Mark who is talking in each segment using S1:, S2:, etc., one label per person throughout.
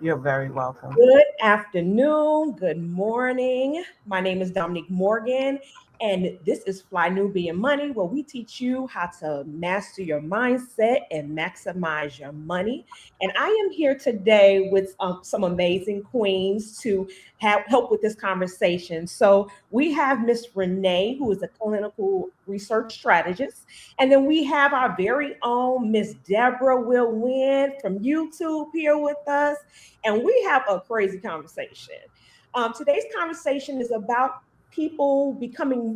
S1: You're very welcome.
S2: Good afternoon, good morning. My name is Dominique Morgan, and this is Fly Nubian Money, where we teach you how to master your mindset and maximize your money. And I am here today with some amazing queens to help with this conversation. So we have Miss Renee, who is a clinical research strategist, and then we have our very own Miss Deborah Will Win from YouTube here with us, and we have a crazy conversation. Today's conversation is about people becoming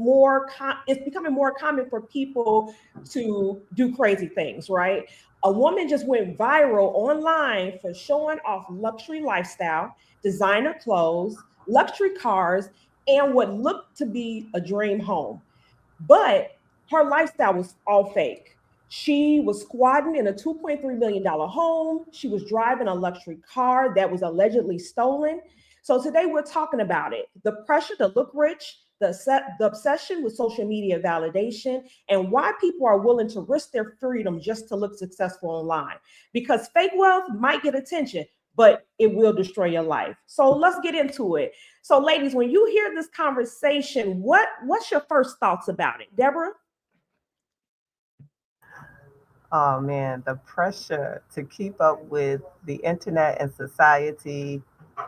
S2: it's becoming more common for people to do crazy things, right? A woman just went viral online for showing off luxury lifestyle, designer clothes, luxury cars, and what looked to be a dream home. But her lifestyle was all fake. She was squatting in a $2.3 million home. She was driving a luxury car that was allegedly stolen. So today we're talking about it: the pressure to look rich, the obsession with social media validation, and why people are willing to risk their freedom just to look successful online. Because fake wealth might get attention, but it will destroy your life. So let's get into it. So, ladies, when you hear this conversation, what's your first thoughts about it, Deborah?
S1: Oh man, the pressure to keep up with the internet and society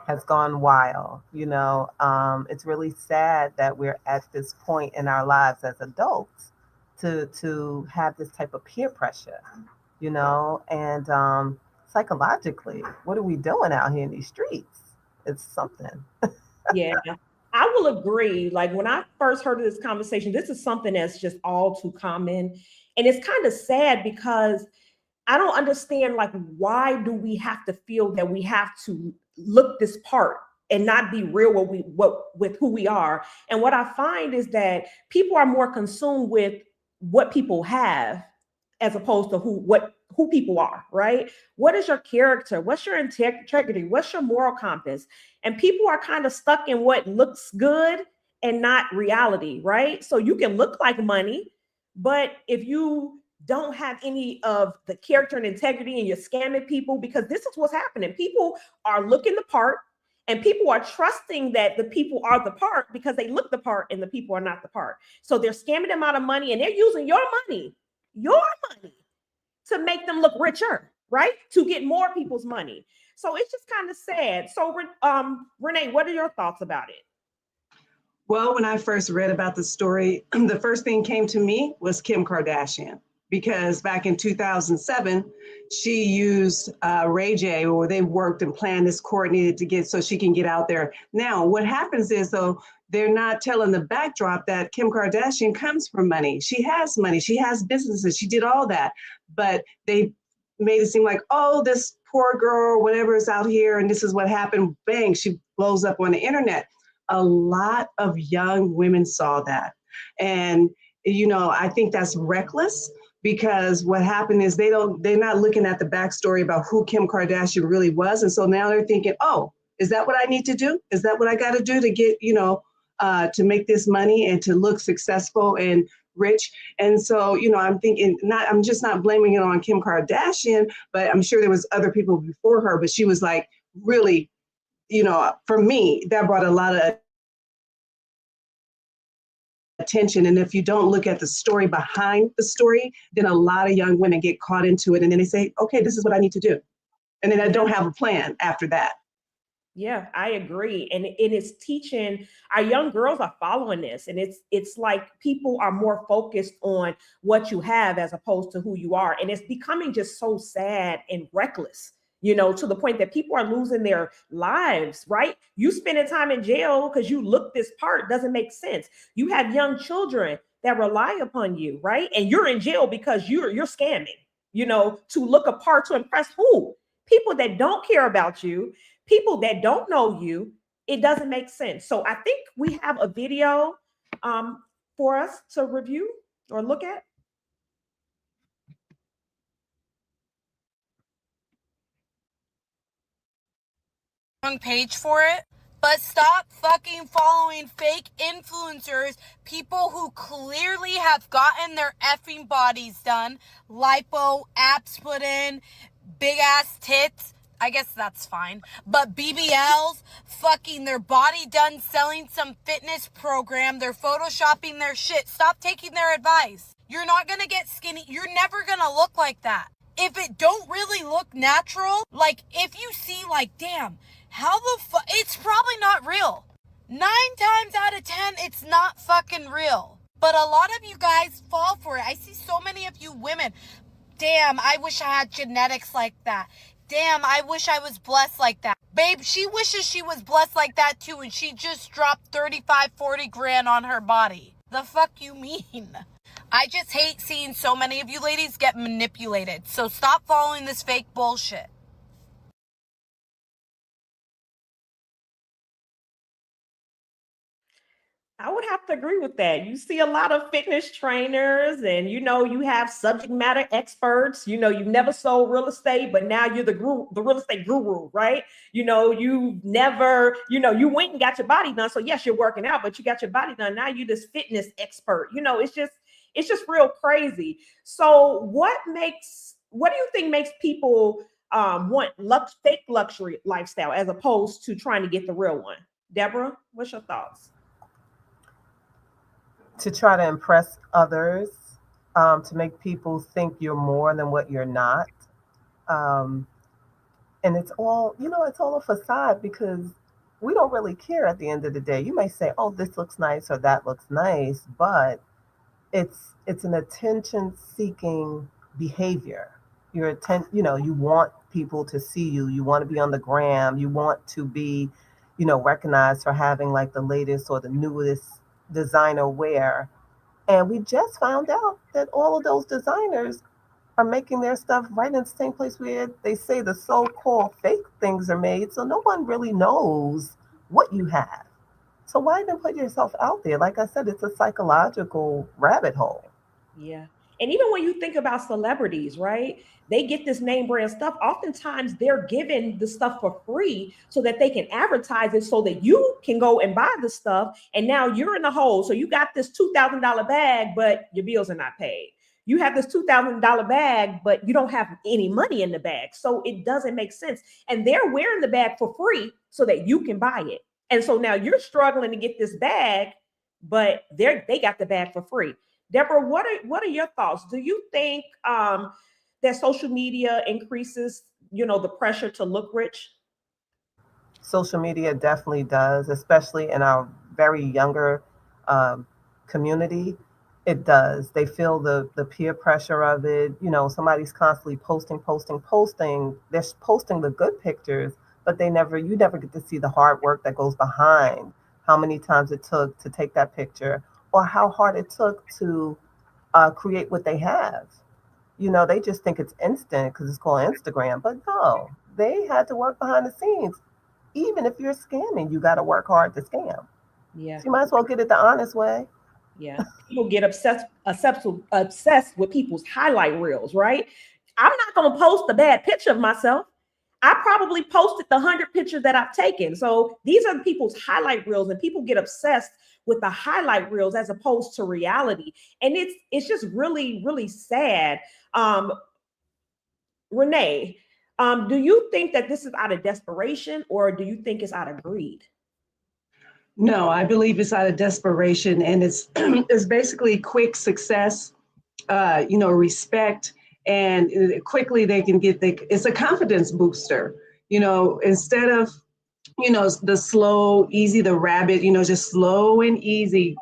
S1: has gone wild. It's really sad that we're at this point in our lives as adults to have this type of peer pressure, and psychologically, what are we doing out here in these streets? It's something.
S2: Yeah, I will agree. Like when I first heard of this conversation, this is something that's just all too common. And it's kind of sad because I don't understand, like, why do we have to feel that we have to look this part and not be real with who we are? And what I find is that people are more consumed with what people have as opposed to who people are, right? What is your character? What's your integrity? What's your moral compass? And people are kind of stuck in what looks good and not reality, right? So you can look like money, but if you don't have any of the character and integrity and you're scamming people, because this is what's happening. People are looking the part and people are trusting that the people are the part because they look the part and the people are not the part. So they're scamming them out of money and they're using your money to make them look richer, right? To get more people's money. So it's just kind of sad. So Renee, what are your thoughts about it?
S3: Well, when I first read about the story, the first thing came to me was Kim Kardashian, because back in 2007, she used Ray J, or they worked and planned this, coordinated to get so she can get out there. Now, what happens is, though, they're not telling the backdrop that Kim Kardashian comes from money. She has money. She has businesses. She did all that. But they made it seem like, oh, this poor girl, whatever is out here, and this is what happened. Bang, she blows up on the internet. A lot of young women saw that. And, I think that's reckless, because what happened is they're not looking at the backstory about who Kim Kardashian really was. And so now they're thinking, oh, is that what I need to do? Is that what I got to do to get, to make this money and to look successful and rich? And so, I'm thinking, I'm just not blaming it on Kim Kardashian, but I'm sure there was other people before her, but she was like, really, for me, that brought a lot of attention. And if you don't look at the story behind the story, then a lot of young women get caught into it. And then they say, okay, this is what I need to do. And then I don't have a plan after that.
S2: Yeah, I agree. And it is teaching our young girls are following this. And it's like people are more focused on what you have as opposed to who you are. And it's becoming just so sad and reckless, to the point that people are losing their lives, right? You spending time in jail because you look this part doesn't make sense. You have young children that rely upon you, right? And you're in jail because you're scamming, to look a part to impress who? People that don't care about you, people that don't know you. It doesn't make sense. So I think we have a video for us to review or look at.
S4: Page for it, but stop fucking following fake influencers, people who clearly have gotten their effing bodies done, lipo, abs put in, big ass tits. I guess that's fine. But BBLs, fucking their body done selling some fitness program. They're photoshopping their shit. Stop taking their advice. You're not gonna get skinny. You're never gonna look like that. If it don't really look natural, like if you see like, damn, how the fuck, it's probably not real. 9 times out of 10, it's not fucking real. But a lot of you guys fall for it. I see so many of you women. Damn, I wish I had genetics like that. Damn, I wish I was blessed like that. Babe, she wishes she was blessed like that too, and she just dropped 35, 40 grand on her body. The fuck you mean? I just hate seeing so many of you ladies get manipulated. So stop following this fake bullshit.
S2: I would have to agree with that. You see a lot of fitness trainers and, you have subject matter experts. You've never sold real estate, but now you're the real estate guru, right? You've never, you went and got your body done. So yes, you're working out, but you got your body done. Now you're this fitness expert. It's just real crazy. So what do you think makes people want fake luxury lifestyle as opposed to trying to get the real one? Deborah, what's your thoughts?
S1: To try to impress others, to make people think you're more than what you're not. And it's all, it's all a facade because we don't really care at the end of the day. You may say, oh, this looks nice or that looks nice, but it's an attention-seeking behavior. You want people to see you. You want to be on the gram. You want to be, recognized for having like the latest or the newest designer wear. And we just found out that all of those designers are making their stuff right in the same place where they say the so-called fake things are made. So no one really knows what you have. So why even put yourself out there? Like I said, it's a psychological rabbit hole.
S2: Yeah. And even when you think about celebrities, right? They get this name brand stuff. Oftentimes they're given the stuff for free so that they can advertise it so that you can go and buy the stuff. And now you're in the hole. So you got this $2,000 bag, but your bills are not paid. You have this $2,000 bag, but you don't have any money in the bag. So it doesn't make sense. And they're wearing the bag for free so that you can buy it. And so now you're struggling to get this bag, but they got the bag for free. Deborah, what are your thoughts? Do you think that social media increases, the pressure to look rich?
S1: Social media definitely does, especially in our very younger community. It does. They feel the peer pressure of it. Somebody's constantly posting. They're posting the good pictures, but you never get to see the hard work that goes behind how many times it took to take that picture or how hard it took to create what they have. They just think it's instant because it's called Instagram, but no, they had to work behind the scenes. Even if you're scamming, you got to work hard to scam.
S2: Yeah.
S1: So you might as well get it the honest way.
S2: Yeah. People get obsessed with people's highlight reels, right? I'm not going to post a bad picture of myself. I probably posted the 100 pictures that I've taken. So these are people's highlight reels, and people get obsessed with the highlight reels as opposed to reality. And it's just really, really sad. Renee, do you think that this is out of desperation or do you think it's out of greed?
S3: No, I believe it's out of desperation, and it's it's basically quick success, respect, and quickly they can it's a confidence booster, instead of, the slow, easy, the rabbit, just slow and easy,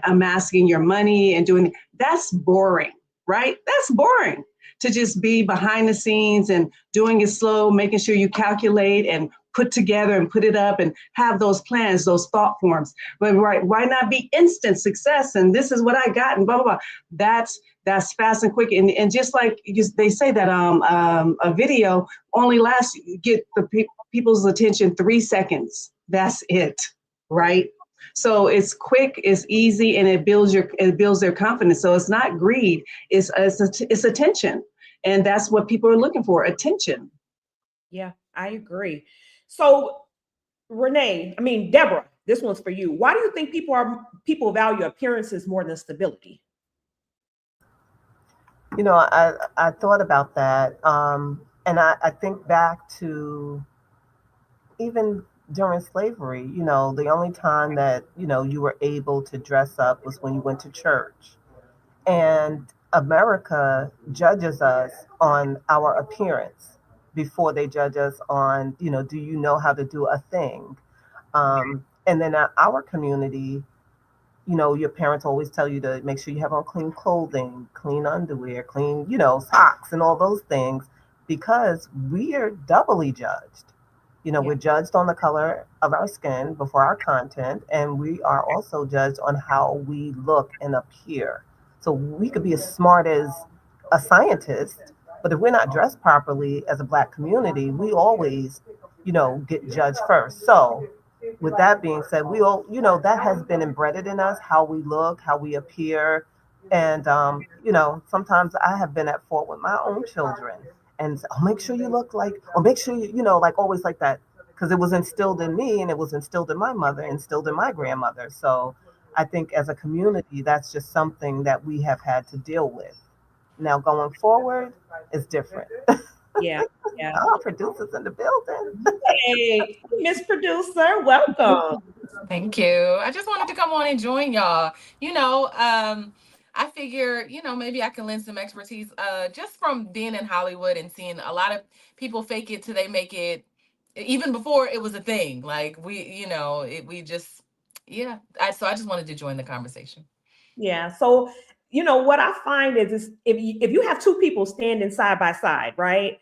S3: amassing your money and doing, that's boring, right? That's boring to just be behind the scenes and doing it slow, making sure you calculate and put together and put it up and have those plans, those thought forms. But right, why not be instant success? And this is what I got and blah, blah, blah. That's fast and quick. And just like they say that a video only get the people's attention 3 seconds. That's it, right? So it's quick, it's easy, and it builds their confidence. So it's not greed, it's attention. And that's what people are looking for, attention.
S2: Yeah, I agree. So Deborah, this one's for you. Why do you think people value appearances more than stability?
S1: I thought about that. And I think back to even during slavery, the only time that, you were able to dress up was when you went to church. And America judges us on our appearance before they judge us on, do you know how to do a thing? And then our community, your parents always tell you to make sure you have on clean clothing, clean underwear, clean, socks and all those things because we are doubly judged. We're judged on the color of our skin before our content, and we are also judged on how we look and appear. So we could be as smart as a scientist, but if we're not dressed properly as a Black community, we always, get judged first. So with that being said, we all, that has been embedded in us, how we look, how we appear. And, sometimes I have been at fault with my own children and say, oh, make sure you look like, or make sure you, like always like that. Because it was instilled in me and it was instilled in my mother, instilled in my grandmother. So I think as a community, that's just something that we have had to deal with. Now going forward is different.
S2: Yeah. Yeah.
S1: Oh, producers in the building.
S2: Hey, Miss Producer, welcome.
S5: Thank you. I just wanted to come on and join y'all. I figure, maybe I can lend some expertise just from being in Hollywood and seeing a lot of people fake it till they make it, even before it was a thing. Like so I just wanted to join the conversation.
S2: Yeah. So, what I find is if you have two people standing side by side, right?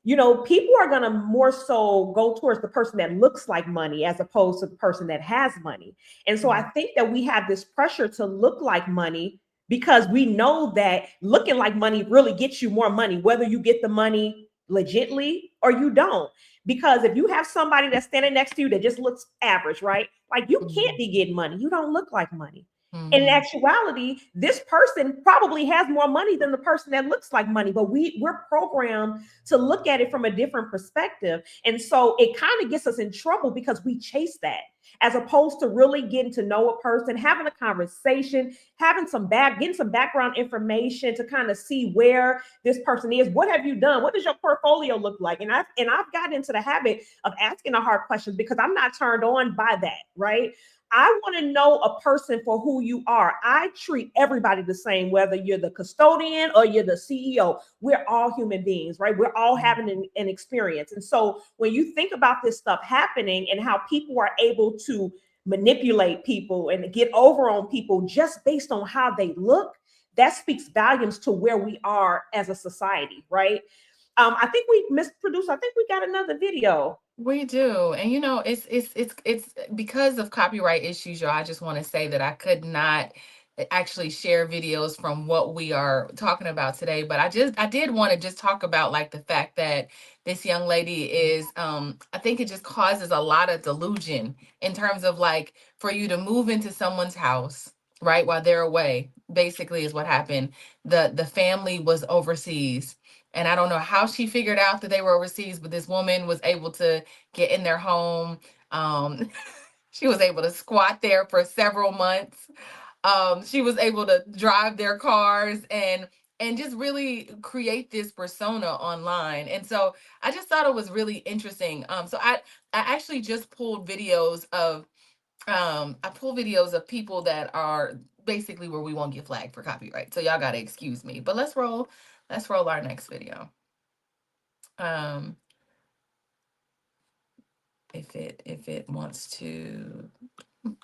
S2: People are going to more so go towards the person that looks like money as opposed to the person that has money. And so I think that we have this pressure to look like money because we know that looking like money really gets you more money, whether you get the money legitly or you don't. Because if you have somebody that's standing next to you that just looks average, right? Like you can't be getting money. You don't look like money. And in actuality, this person probably has more money than the person that looks like money, but we're programmed to look at it from a different perspective. And so it kind of gets us in trouble because we chase that as opposed to really getting to know a person, having a conversation, getting some background information to kind of see where this person is. What have you done? What does your portfolio look like? And I've gotten into the habit of asking the hard questions because I'm not turned on by that, right? I want to know a person for who you are. I treat everybody the same, whether you're the custodian or you're the CEO. We're all human beings, right? We're all having an experience. And so when you think about this stuff happening and how people are able to manipulate people and get over on people just based on how they look, that speaks volumes to where we are as a society, right? I think Miss Producer, I think we got another video.
S5: We do. And it's because of copyright issues, y'all. I just want to say that I could not actually share videos from what we are talking about today, but I did want to just talk about like the fact that this young lady is I think it just causes a lot of delusion in terms of like for you to move into someone's house, right, while they're away, basically is what happened. The family was overseas. And I don't know how she figured out that they were overseas, but this woman was able to get in their home. She was able to squat there for several months. She was able to drive their cars and just really create this persona online. And so I just thought it was really interesting. So I actually just pulled videos of people that are basically where we won't get flagged for copyright. So y'all gotta excuse me. But let's roll our next video. If it wants to,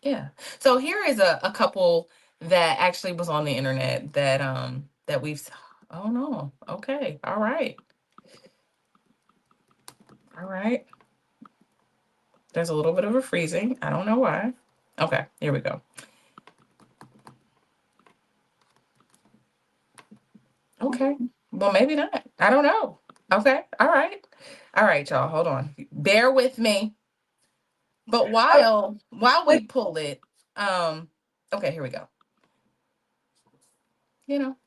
S5: yeah. So here is a couple that actually was on the internet that we've, oh no, okay, all right. There's a little bit of a freezing. I don't know why. Okay, here we go. Okay, well, maybe not. I don't know. Okay, all right, y'all, hold on. Bear with me. But while we pull it, okay, here we go.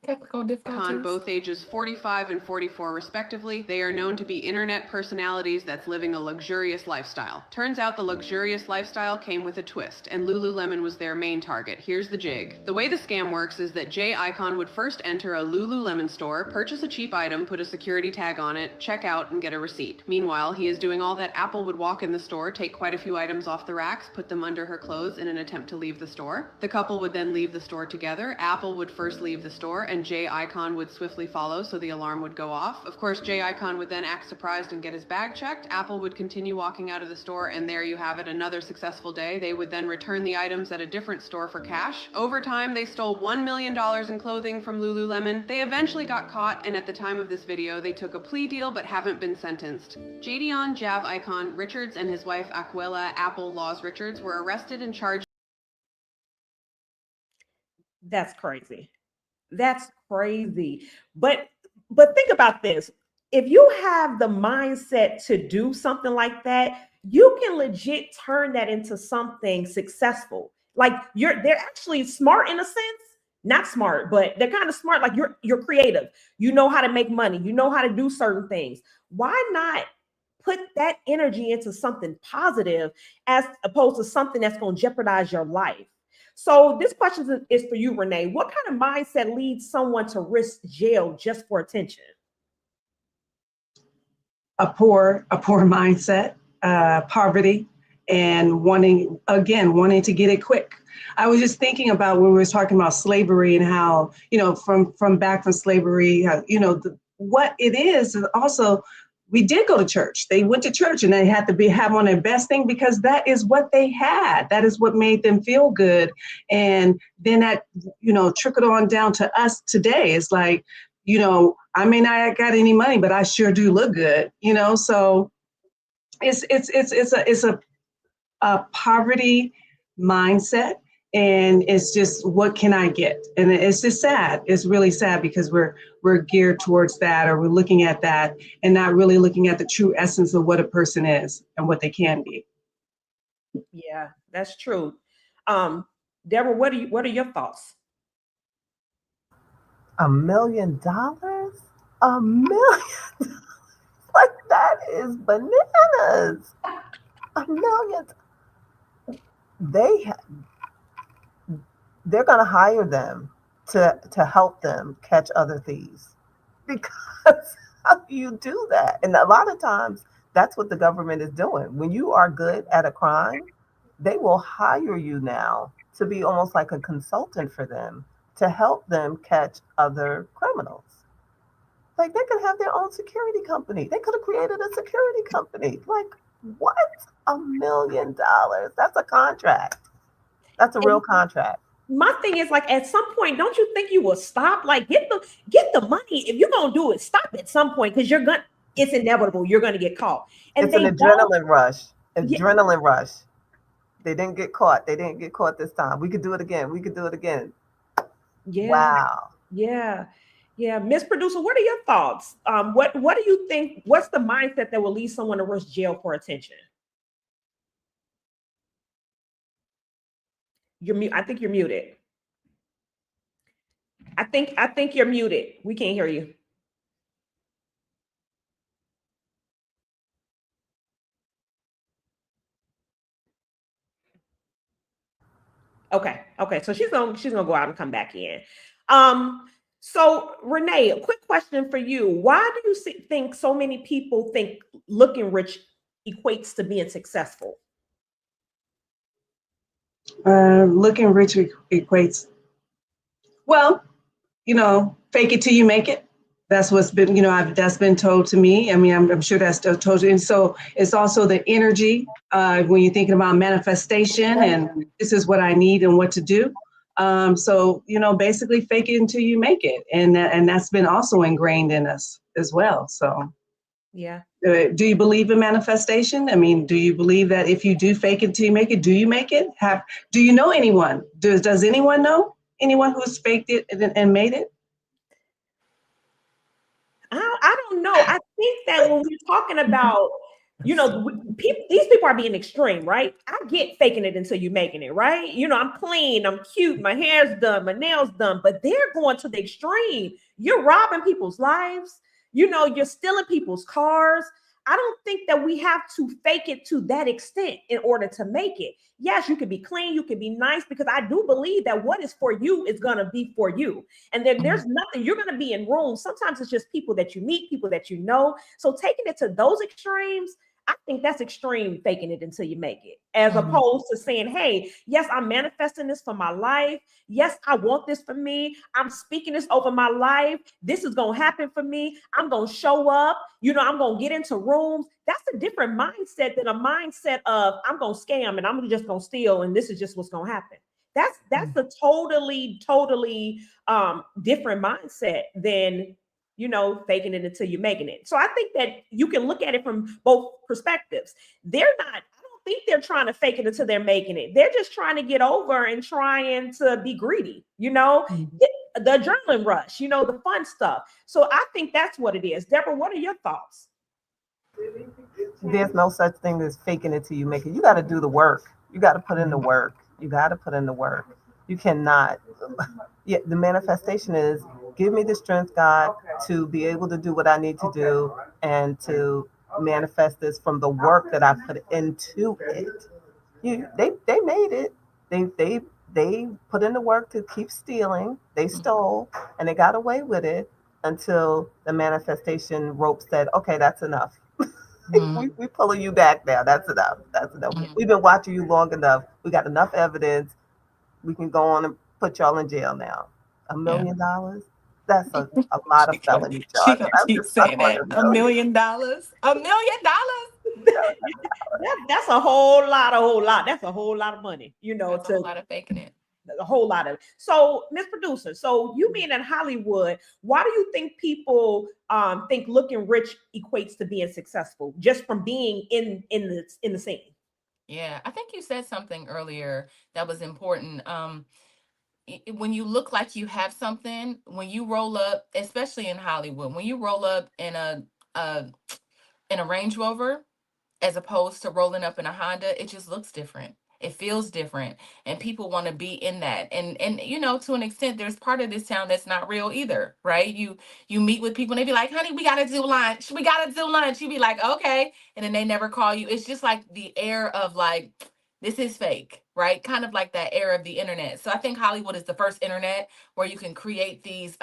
S5: technical difficulties.
S6: Both ages 45 and 44 respectively. They are known to be internet personalities that's living a luxurious lifestyle. Turns out the luxurious lifestyle came with a twist, and Lululemon was their main target. Here's the jig. The way the scam works is that Jay Icon would first enter a Lululemon store, purchase a cheap item, put a security tag on it, check out, and get a receipt. Meanwhile, he is doing all that. Apple would walk in the store, take quite a few items off the racks, put them under her clothes in an attempt to leave the store. The couple would then leave the store together. Apple would first leave the store, and Jay Icon would swiftly follow, so the alarm would go off. Of course, Jay Icon would then act surprised and get his bag checked. Apple would continue walking out of the store, and there you have it, another successful day. They would then return the items at a different store for cash. Over time, they stole $1 million in clothing from Lululemon. They eventually got caught, and at the time of this video, they took a plea deal but haven't been sentenced. Jadion Jav Icon Richards and his wife Aquila Apple Laws Richards were arrested and charged.
S2: That's crazy. That's crazy. But think about this. If you have the mindset to do something like that, you can legit turn that into something successful. Like they're actually smart in a sense. Not smart, but they're kind of smart. Like you're creative. You know how to make money. You know how to do certain things. Why not put that energy into something positive as opposed to something that's going to jeopardize your life? So this question is for you, Renee. What kind of mindset leads someone to risk jail just for attention?
S3: A poor mindset, poverty, and wanting to get it quick. I was just thinking about when we were talking about slavery and how, from back from slavery, how, what it is also, we did go to church. They went to church and they had to have on their best thing because that is what they had. That is what made them feel good. And then that, trickled on down to us today. It's like, I may not have got any money, but I sure do look good, so it's a poverty mindset. And it's just, what can I get? And it's just sad. It's really sad because we're geared towards that, or we're looking at that and not really looking at the true essence of what a person is and what they can be.
S2: Yeah, that's true. Deborah, what are your thoughts?
S1: $1 million? $1 million? Like, that is bananas. $1 million. They're going to hire them to help them catch other thieves, because how do you do that? And a lot of times that's what the government is doing. When you are good at a crime, they will hire you now to be almost like a consultant for them to help them catch other criminals. Like, they could have their own security company. They could have created a security company. Like, what? $1 million? That's a contract. That's a real contract.
S2: My thing is, like, at some point, don't you think you will stop? Like, get the money. If you're gonna do it, stop at some point, because it's inevitable. You're gonna get caught. And
S1: it's an adrenaline rush. Adrenaline rush. They didn't get caught. They didn't get caught this time. We could do it again. We could do it again.
S2: Yeah.
S1: Wow.
S2: Yeah. Yeah. Miss Producer, what are your thoughts? What do you think? What's the mindset that will lead someone to risk jail for attention? I think you're muted. I think you're muted. We can't hear you. Okay. So she's gonna go out and come back in. So Renee, a quick question for you. Why do you think so many people think looking rich equates to being successful?
S3: Looking rich equates, well, fake it till you make it. That's what's been, that's been told to me. I mean, I'm sure that's told you. And so it's also the energy when you're thinking about manifestation and this is what I need and what to do. So, basically fake it until you make it. And that's been also ingrained in us as well. So,
S2: yeah.
S3: Do you believe in manifestation? I mean, do you believe that if you do fake it till you make it, do you make it? Do you know anyone? Does anyone know anyone who's faked it and made it?
S2: I don't know. I think that when we're talking about these people are being extreme, right? I get faking it until you're making it, right? I'm clean, I'm cute, my hair's done, my nails done, but they're going to the extreme. You're robbing people's lives. You're stealing people's cars. I don't think that we have to fake it to that extent in order to make it. Yes, you can be clean, you can be nice, because I do believe that what is for you is going to be for you. And then there's nothing, you're going to be in rooms. Sometimes it's just people that you meet, people that you know. So taking it to those extremes, I think that's extreme, faking it until you make it, as opposed to saying, hey, yes, I'm manifesting this for my life. Yes, I want this for me. I'm speaking this over my life. This is going to happen for me. I'm going to show up. I'm going to get into rooms. That's a different mindset than a mindset of I'm going to scam and I'm just going to steal and this is just what's going to happen. That's a totally different mindset than faking it until you're making it. So I think that you can look at it from both perspectives. I don't think they're trying to fake it until they're making it. They're just trying to get over and trying to be greedy, the adrenaline rush, the fun stuff. So I think that's what it is. Deborah, what are your thoughts?
S1: There's no such thing as faking it till you make it. You got to do the work. You got to put in the work. You cannot. Yeah, the manifestation is give me the strength, God, to be able to do what I need to do and to manifest this from the work that I put into it. They made it. They put in the work to keep stealing. They stole and they got away with it until the manifestation rope said, okay, that's enough. We pulling you back now. That's enough. We've been watching you long enough. We got enough evidence. We can go on and put y'all in jail now. $1 million? That's a lot of felony charges.
S5: Keep saying that. $1 million? $1 million?
S2: That's a whole lot. That's a whole lot of money,
S5: That's a whole lot of faking it.
S2: A whole lot of it. So, Miss Producer, so you being in Hollywood, why do you think people think looking rich equates to being successful just from being in the scene?
S5: Yeah, I think you said something earlier that was important. When you look like you have something, when you roll up, especially in Hollywood, when you roll up in a Range Rover as opposed to rolling up in a Honda, it just looks different. It feels different, and people want to be in that. And to an extent, there's part of this town that's not real either, right? You meet with people and they be like, honey, we gotta do lunch. You be like, okay, and then they never call you. It's just like the air of like, this is fake, right? Kind of like that air of the internet. So I think Hollywood is the first internet where you can create these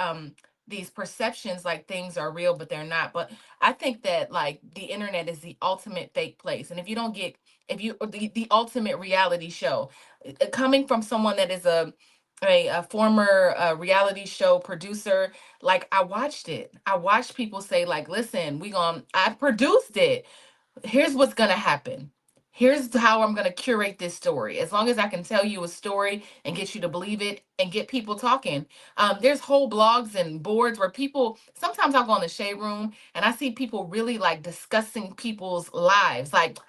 S5: perceptions like things are real, but they're not. But I think that like the internet is the ultimate fake place. And the ultimate reality show, coming from someone that is a former reality show producer, like I watched people say like, listen, I produced it. Here's what's gonna happen. Here's how I'm going to curate this story. As long as I can tell you a story and get you to believe it and get people talking. There's whole blogs and boards where sometimes I'll go in the shade room and I see people really like discussing people's lives. Like,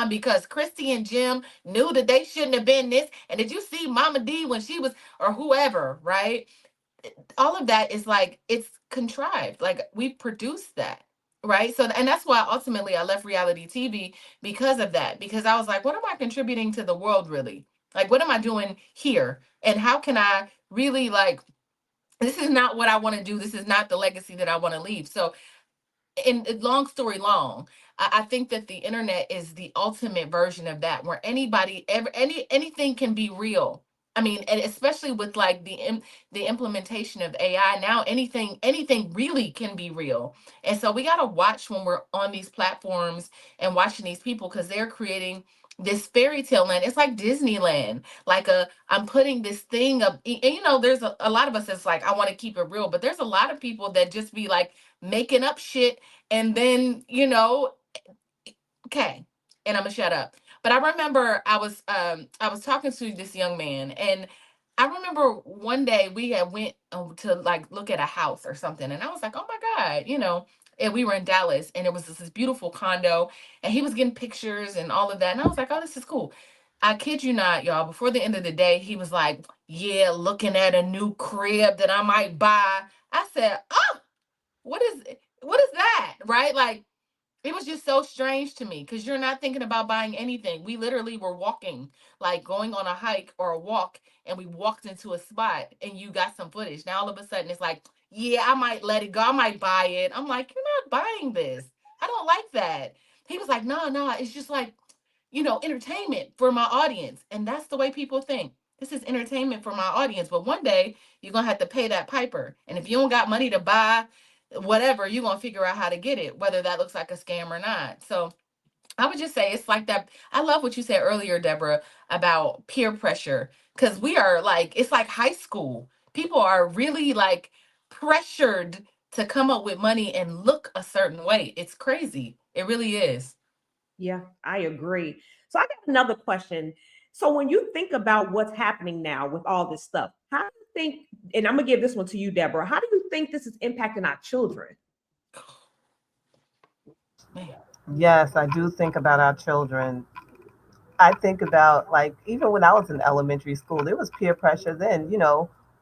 S5: because Christy and Jim knew that they shouldn't have been this. And did you see Mama D when she was, or whoever, right? All of that is like, it's contrived. Like we produced that. Right. So, and that's why ultimately I left reality TV because of that, because I was like, what am I contributing to the world really? Like, what am I doing here? And how can I really this is not what I want to do. This is not the legacy that I want to leave. So in long story long, I think that the internet is the ultimate version of that, where anything can be real. I mean, and especially with like the implementation of AI now, anything really can be real. And so we got to watch when we're on these platforms and watching these people, because they're creating this fairy tale land. It's like Disneyland. I'm putting this thing up, and there's a lot of us that's like, I want to keep it real, but there's a lot of people that just be like making up shit, and then okay, and I'm gonna shut up. But I remember I was talking to this young man, and I remember one day we had went to like look at a house or something, and I was like, oh my God, and we were in Dallas, and it was this beautiful condo, and he was getting pictures and all of that, and I was like, oh, this is cool. I kid you not, y'all, before the end of the day, he was like, yeah, looking at a new crib that I might buy. I said, oh, what is that? Right? Like, It was just so strange to me because you're not thinking about buying anything. We literally were walking, like going on a hike or a walk, and we walked into a spot and you got some footage. Now all of a sudden it's like, yeah, I might let it go. I might buy it. I'm like, you're not buying this. I don't like that. He was like, no, no, it's just like, entertainment for my audience. And that's the way people think. This is entertainment for my audience. But one day you're going to have to pay that piper. And if you don't got money to buy whatever, you're going to figure out how to get it, whether that looks like a scam or not. So I would just say it's like that. I love what you said earlier, Deborah, about peer pressure, because we are like, it's like high school. People are really like pressured to come up with money and look a certain way. It's crazy. It really is.
S2: Yeah, I agree. So I got another question. So when you think about what's happening now with all this stuff, how do you think, and I'm gonna give this one to you, Deborah, how do you think this is impacting our children?
S5: Man.
S1: Yes, I do think about our children. I think about, like, even when I was in elementary school, there was peer pressure then,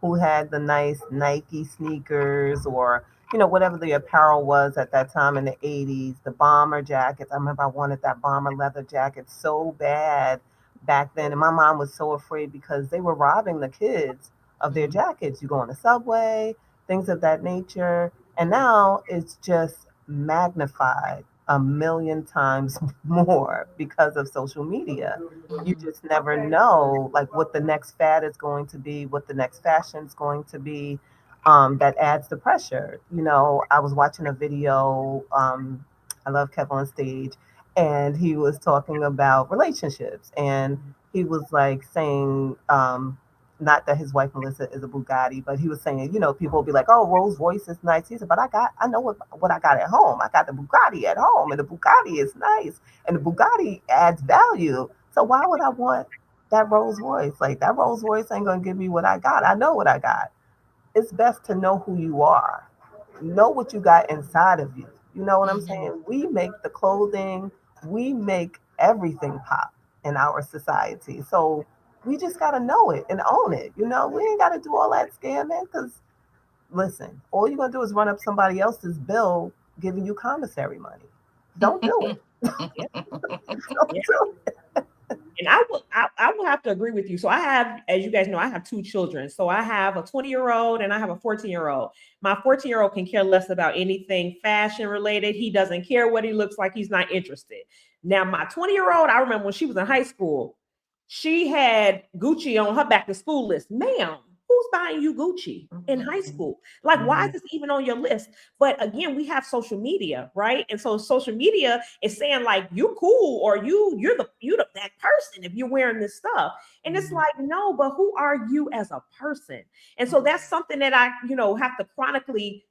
S1: who had the nice Nike sneakers, or, whatever the apparel was at that time in the 80s, the bomber jackets. I remember I wanted that bomber leather jacket so bad back then. And my mom was so afraid because they were robbing the kids of their jackets. You go on the subway, things of that nature. And now it's just magnified a million times more because of social media. You just never know, like, what the next fad is going to be, what the next fashion is going to be. That adds the pressure. I was watching a video. I love Kevin on Stage, and he was talking about relationships, and he was like saying, not that his wife Melissa is a Bugatti, but he was saying, people will be like, "Oh, Rolls Royce is nice." He said, "But I know what I got at home. I got the Bugatti at home, and the Bugatti is nice, and the Bugatti adds value. So why would I want that Rolls Royce? Like, that Rolls Royce ain't gonna give me what I got. I know what I got." It's best to know who you are, know what you got inside of you. You know what I'm saying? We make the clothing, we make everything pop in our society. So we just got to know it and own it. We ain't got to do all that scamming, because listen, all you're going to do is run up somebody else's bill giving you commissary money. Don't do it. Don't do it.
S2: And I will have to agree with you. So I have, as you guys know, I have two children. So I have a 20-year-old and I have a 14-year-old. My 14-year-old can care less about anything fashion related. He doesn't care what he looks like. He's not interested. Now, my 20-year-old, I remember when she was in high school, she had Gucci on her back to school list. Ma'am, who's buying you Gucci in high school? Like, why is this even on your list? But again, we have social media, right? And so social media is saying like, you cool, or you're that person if you're wearing this stuff. And it's like, no, but who are you as a person? And so that's something that I, have to chronically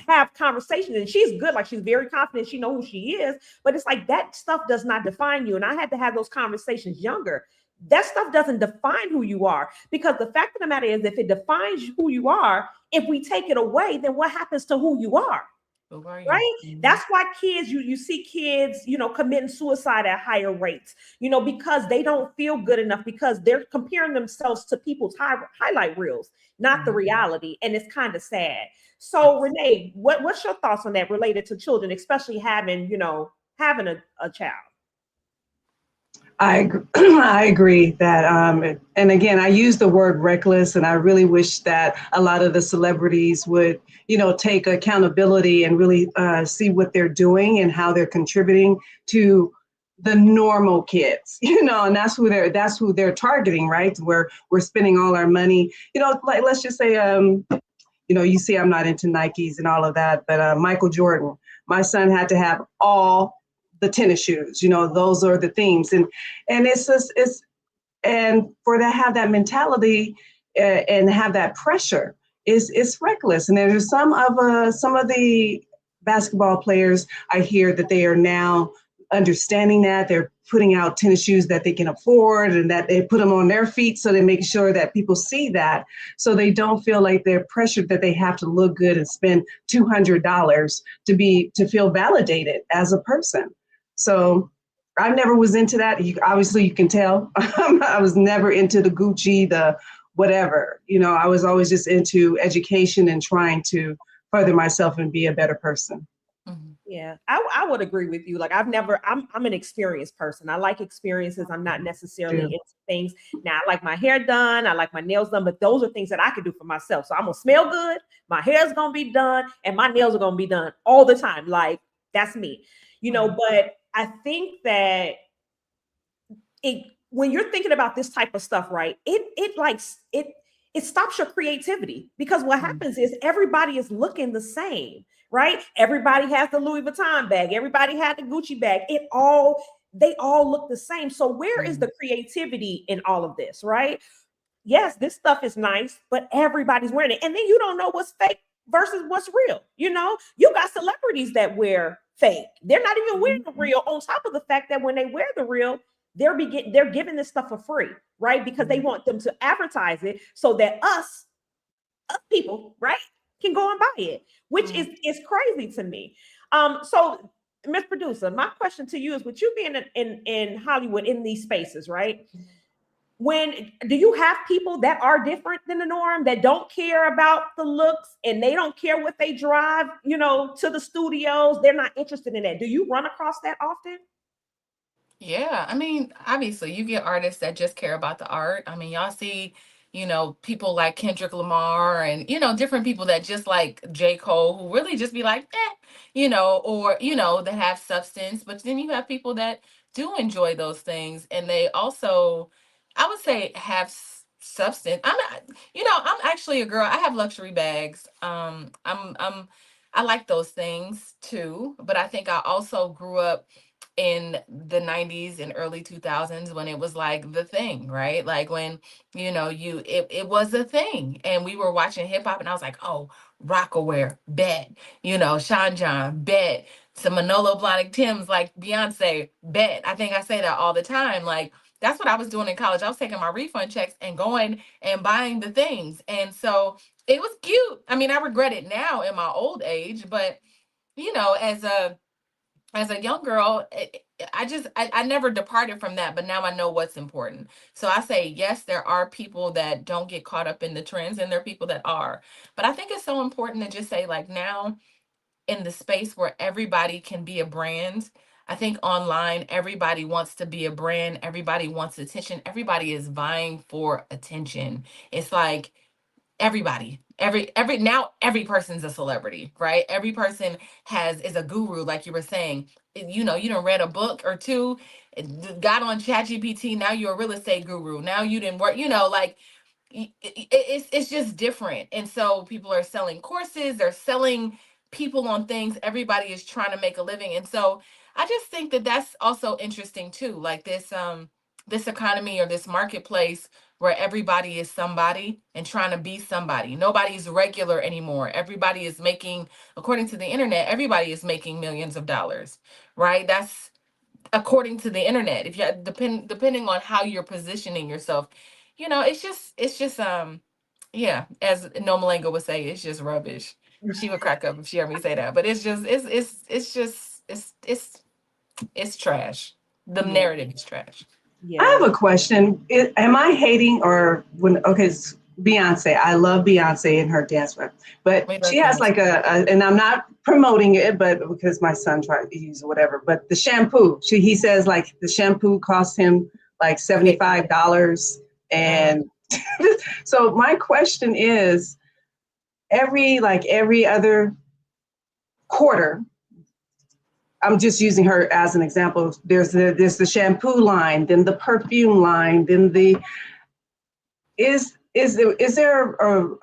S2: have conversations. And she's good, like she's very confident, she knows who she is, but it's like that stuff does not define you. And I had to have those conversations younger. That stuff doesn't define who you are, because the fact of the matter is, if it defines who you are, if we take it away, then what happens to who you are? Right? That's why kids, you see kids, committing suicide at higher rates, because they don't feel good enough, because they're comparing themselves to people's highlight reels, not the reality. And it's kind of sad. So Renee, what's your thoughts on that related to children, especially having a child?
S3: I agree that, and again, I use the word reckless, and I really wish that a lot of the celebrities would, take accountability and really see what they're doing and how they're contributing to the normal kids, and that's who they're targeting, right? Where we're spending all our money, like, let's just say, you see, I'm not into Nikes and all of that, but Michael Jordan, my son had to have all the tennis shoes, those are the themes. And it's just, and for to have that mentality and have that pressure is reckless. And there's some of the basketball players, I hear that they are now understanding that they're putting out tennis shoes that they can afford, and that they put them on their feet, so they make sure that people see that, so they don't feel like they're pressured that they have to look good and spend $200 to feel validated as a person. So I never was into that. Obviously, you can tell. I was never into the Gucci, the whatever. I was always just into education and trying to further myself and be a better person.
S5: Mhm.
S2: Yeah, I would agree with you. Like I'm an experienced person. I like experiences. I'm not necessarily
S3: Yeah.
S2: into things. Now I like my hair done, I like my nails done, but those are things that I can do for myself. So I'm gonna smell good, my hair's gonna be done, and my nails are gonna be done all the time. Like that's me, but I think that it when you're thinking about this type of stuff, right? It stops your creativity because what happens is everybody is looking the same, right? Everybody has the Louis Vuitton bag, everybody had the Gucci bag. They all look the same. So where is the creativity in all of this, right? Yes, this stuff is nice, but everybody's wearing it. And then you don't know what's fake versus what's real. You got celebrities that wear fake. They're not even wearing the real, on top of the fact that when they wear the real, they're giving this stuff for free, right? Because they want them to advertise it so that us people, right, can go and buy it, which is crazy to me. So Miss Producer, my question to you is, with you being in Hollywood in these spaces, right? When do you have people that are different than the norm, that don't care about the looks and they don't care what they drive, to the studios? They're not interested in that. Do you run across that often?
S5: Yeah, I mean, obviously, you get artists that just care about the art. I mean, y'all see, people like Kendrick Lamar and, different people that just like J. Cole who really just be like, or, that have substance. But then you have people that do enjoy those things and they also, I would say, have substance. I'm actually a girl. I have luxury bags. I like those things too, but I think I also grew up in the 90s and early 2000s when it was like the thing, right? Like when, it was a thing and we were watching hip hop and I was like, oh, Rockaware, bet, Sean John, bet, some Manolo Blahnik Tim's like Beyonce, bet. I think I say that all the time. Like that's what I was doing in college. I was taking my refund checks and going and buying the things. And so it was cute. I mean, I regret it now in my old age, but as a young girl, I never departed from that, but now I know what's important. So I say, yes, there are people that don't get caught up in the trends and there are people that are. But I think it's so important to just say, like, now in the space where everybody can be a brand, I think online, everybody wants to be a brand, everybody wants attention, everybody is vying for attention. It's like, everybody, every now every person's a celebrity, right? Every person is a guru, like you were saying. You done read a book or two, got on ChatGPT, now you're a real estate guru, now you didn't work, like it's just different. And so people are selling courses, they're selling people on things, everybody is trying to make a living. And so I just think that that's also interesting too, like this economy or this marketplace where everybody is somebody and trying to be somebody. Nobody's regular anymore. Everybody is making, according to the internet, everybody is making millions of dollars, right? That's according to the internet. If you depending on how you're positioning yourself, it's just yeah, as No Malenga would say, it's just rubbish. She would crack up if she heard me say that. But it's trash. The
S2: Yeah,
S5: narrative is trash.
S3: I
S2: yeah.
S3: have a question. Am I hating or when? Okay, it's Beyonce. I love Beyonce and her dance rep, but
S5: We
S3: she
S5: love
S3: has
S5: Beyonce.
S3: like and I'm not promoting it, but because my son tried to use it, whatever. But the shampoo, he says like the shampoo cost him like $75,
S5: Mm.
S3: and so my question is, every other quarter, I'm just using her as an example. There's the shampoo line, then the perfume line, then is there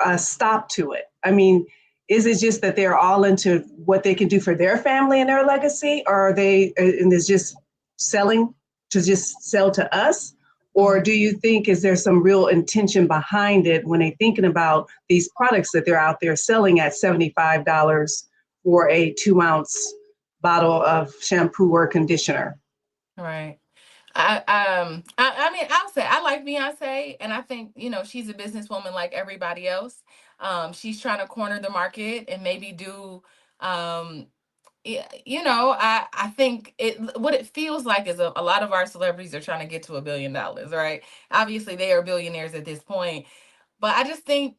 S3: a stop to it? I mean, is it just that they're all into what they can do for their family and their legacy, or are they and is just selling to just sell to us? Or
S5: Mm.
S3: do you think is there some real intention behind it when they're thinking about these products that they're out there selling at $75 for a 2-ounce bottle of shampoo or conditioner?
S5: Right. I mean, I'll say I like Beyonce, and I think she's a businesswoman like everybody else. She's trying to corner the market and maybe do, um, yeah, I think what it feels like is a lot of our celebrities are trying to get to $1 billion, right? Obviously, they are billionaires at this point, but I just think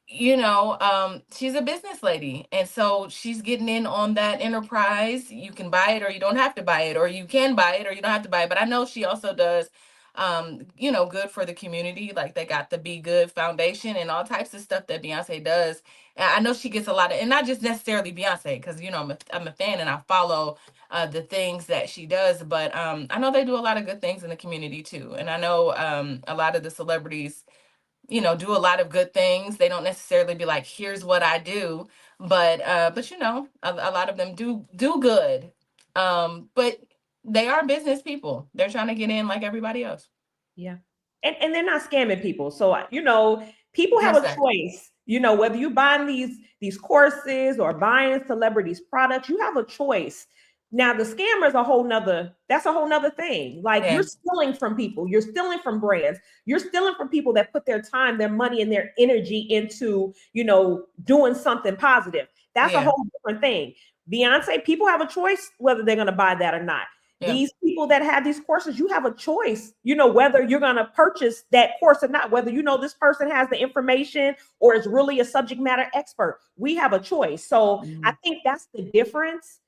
S5: she's a business lady. And so she's getting in on that enterprise. You can buy it or you don't have to buy it, or you can buy it or you don't have to buy it. But I know she also does, good for the community. Like they got the Be Good Foundation and all types of stuff that Beyonce does. And I know she gets a lot of, and not just necessarily Beyonce, because, I'm a fan and I follow the things that she does. But I know they do a lot of good things in the community too. And I know a lot of the celebrities do a lot of good things. They don't necessarily be like, here's what I do, but a lot of them do good. But they are business people. They're trying to get in like everybody else.
S2: Yeah. And they're not scamming people. So, people have
S5: That's
S2: a choice, whether you're buying these courses or buying celebrities products, you have a choice. Now the scammer is that's a whole nother thing. Like
S5: Yeah.
S2: you're stealing from people, you're stealing from brands, you're stealing from people that put their time, their money, and their energy into, doing something positive. That's a
S5: Yeah.
S2: whole different thing. Beyonce, people have a choice whether they're going to buy that or not.
S5: Yeah.
S2: These people that have these courses, you have a choice, whether you're going to purchase that course or not, whether this person has the information or is really a subject matter expert. We have a choice. So I think that's the difference.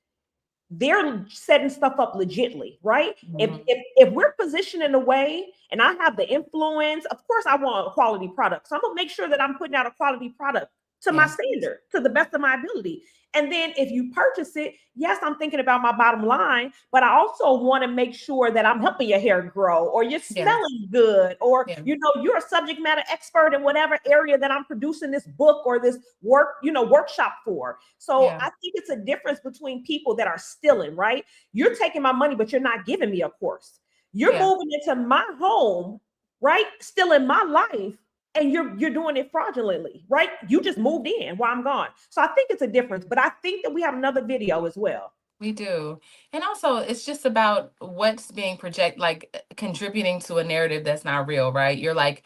S2: They're setting stuff up legitly, right? If we're positioned in a way and I have the influence, of course I want a quality product. So I'm gonna make sure that I'm putting out a quality product to my standard, to the best of my ability. And then if you purchase it, yes, I'm thinking about my bottom line, but I also want to make sure that I'm helping your hair grow, or you're smelling good, or you're a subject matter expert in whatever area that I'm producing this book or this workshop for. So I think it's a difference between people that are stealing, right? You're taking my money, but you're not giving me a course. You're moving into my home, right? Stealing my life. And you're doing it fraudulently, right? You just moved in while I'm gone. So I think it's a difference, but I think that we have another video as well.
S5: We do. And also it's just about what's being projected, like contributing to a narrative that's not real, right? You're like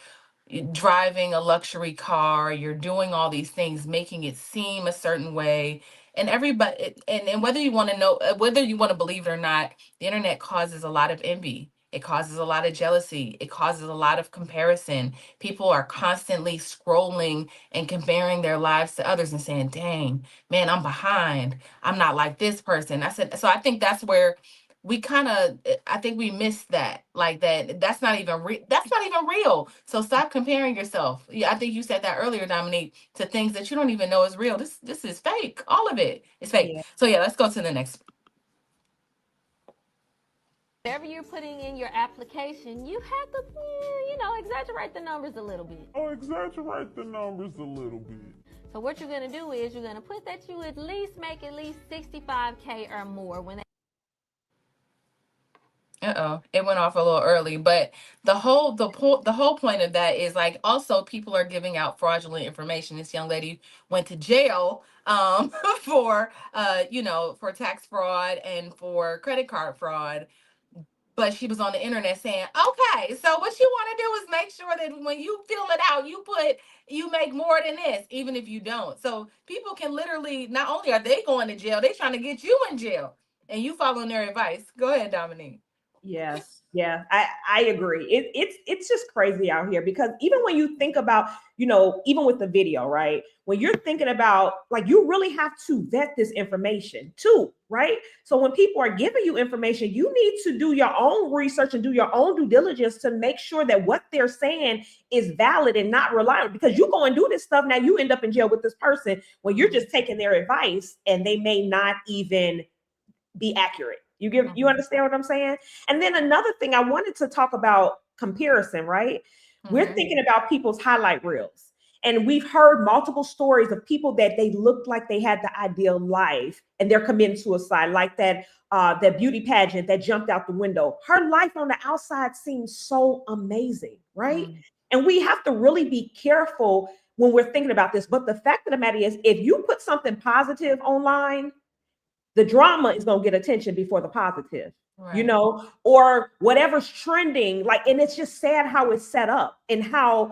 S5: driving a luxury car, you're doing all these things, making it seem a certain way. And everybody, and whether you want to know, whether you want to believe it or not, the internet causes a lot of envy. It causes a lot of jealousy. It causes a lot of comparison. People are constantly scrolling and comparing their lives to others and saying, dang, man, I'm behind. I'm not like this person. So I think that's where I think we missed that. Like that's not even real. So stop comparing yourself. Yeah, I think you said that earlier, Dominique, to things that you don't even know is real. This is fake. All of it is fake.
S2: Yeah.
S5: So let's go to the next.
S7: Whatever you're putting in your application, you have to, exaggerate the numbers a little bit.
S8: Exaggerate the numbers a little bit.
S7: So what you're going to do is you're going to put that you at least make at least $65K or more when they
S5: It went off a little early, but the whole point of that is like also people are giving out fraudulent information. This young lady went to jail for for tax fraud and for credit card fraud. But she was on the internet saying, okay, so what you want to do is make sure that when you fill it out, you make more than this, even if you don't. So people can literally, not only are they going to jail, they're trying to get you in jail and you following their advice. Go ahead, Dominique.
S2: Yes. Yeah, I agree. It's just crazy out here because even when you think about, even with the video, right? When you're thinking about, like, you really have to vet this information too, right? So when people are giving you information, you need to do your own research and do your own due diligence to make sure that what they're saying is valid and not reliable, because you go and do this stuff. Now you end up in jail with this person when you're just taking their advice and they may not even be accurate. You understand what I'm saying? And then another thing, I wanted to talk about comparison, right? We're thinking about people's highlight reels. And we've heard multiple stories of people that they looked like they had the ideal life and they're committing suicide, like that beauty pageant that jumped out the window. Her life on the outside seems so amazing, right? And we have to really be careful when we're thinking about this. But the fact of the matter is, if you put something positive online, the drama is going to get attention before the positive, right. Or whatever's trending. Like, and it's just sad how it's set up and how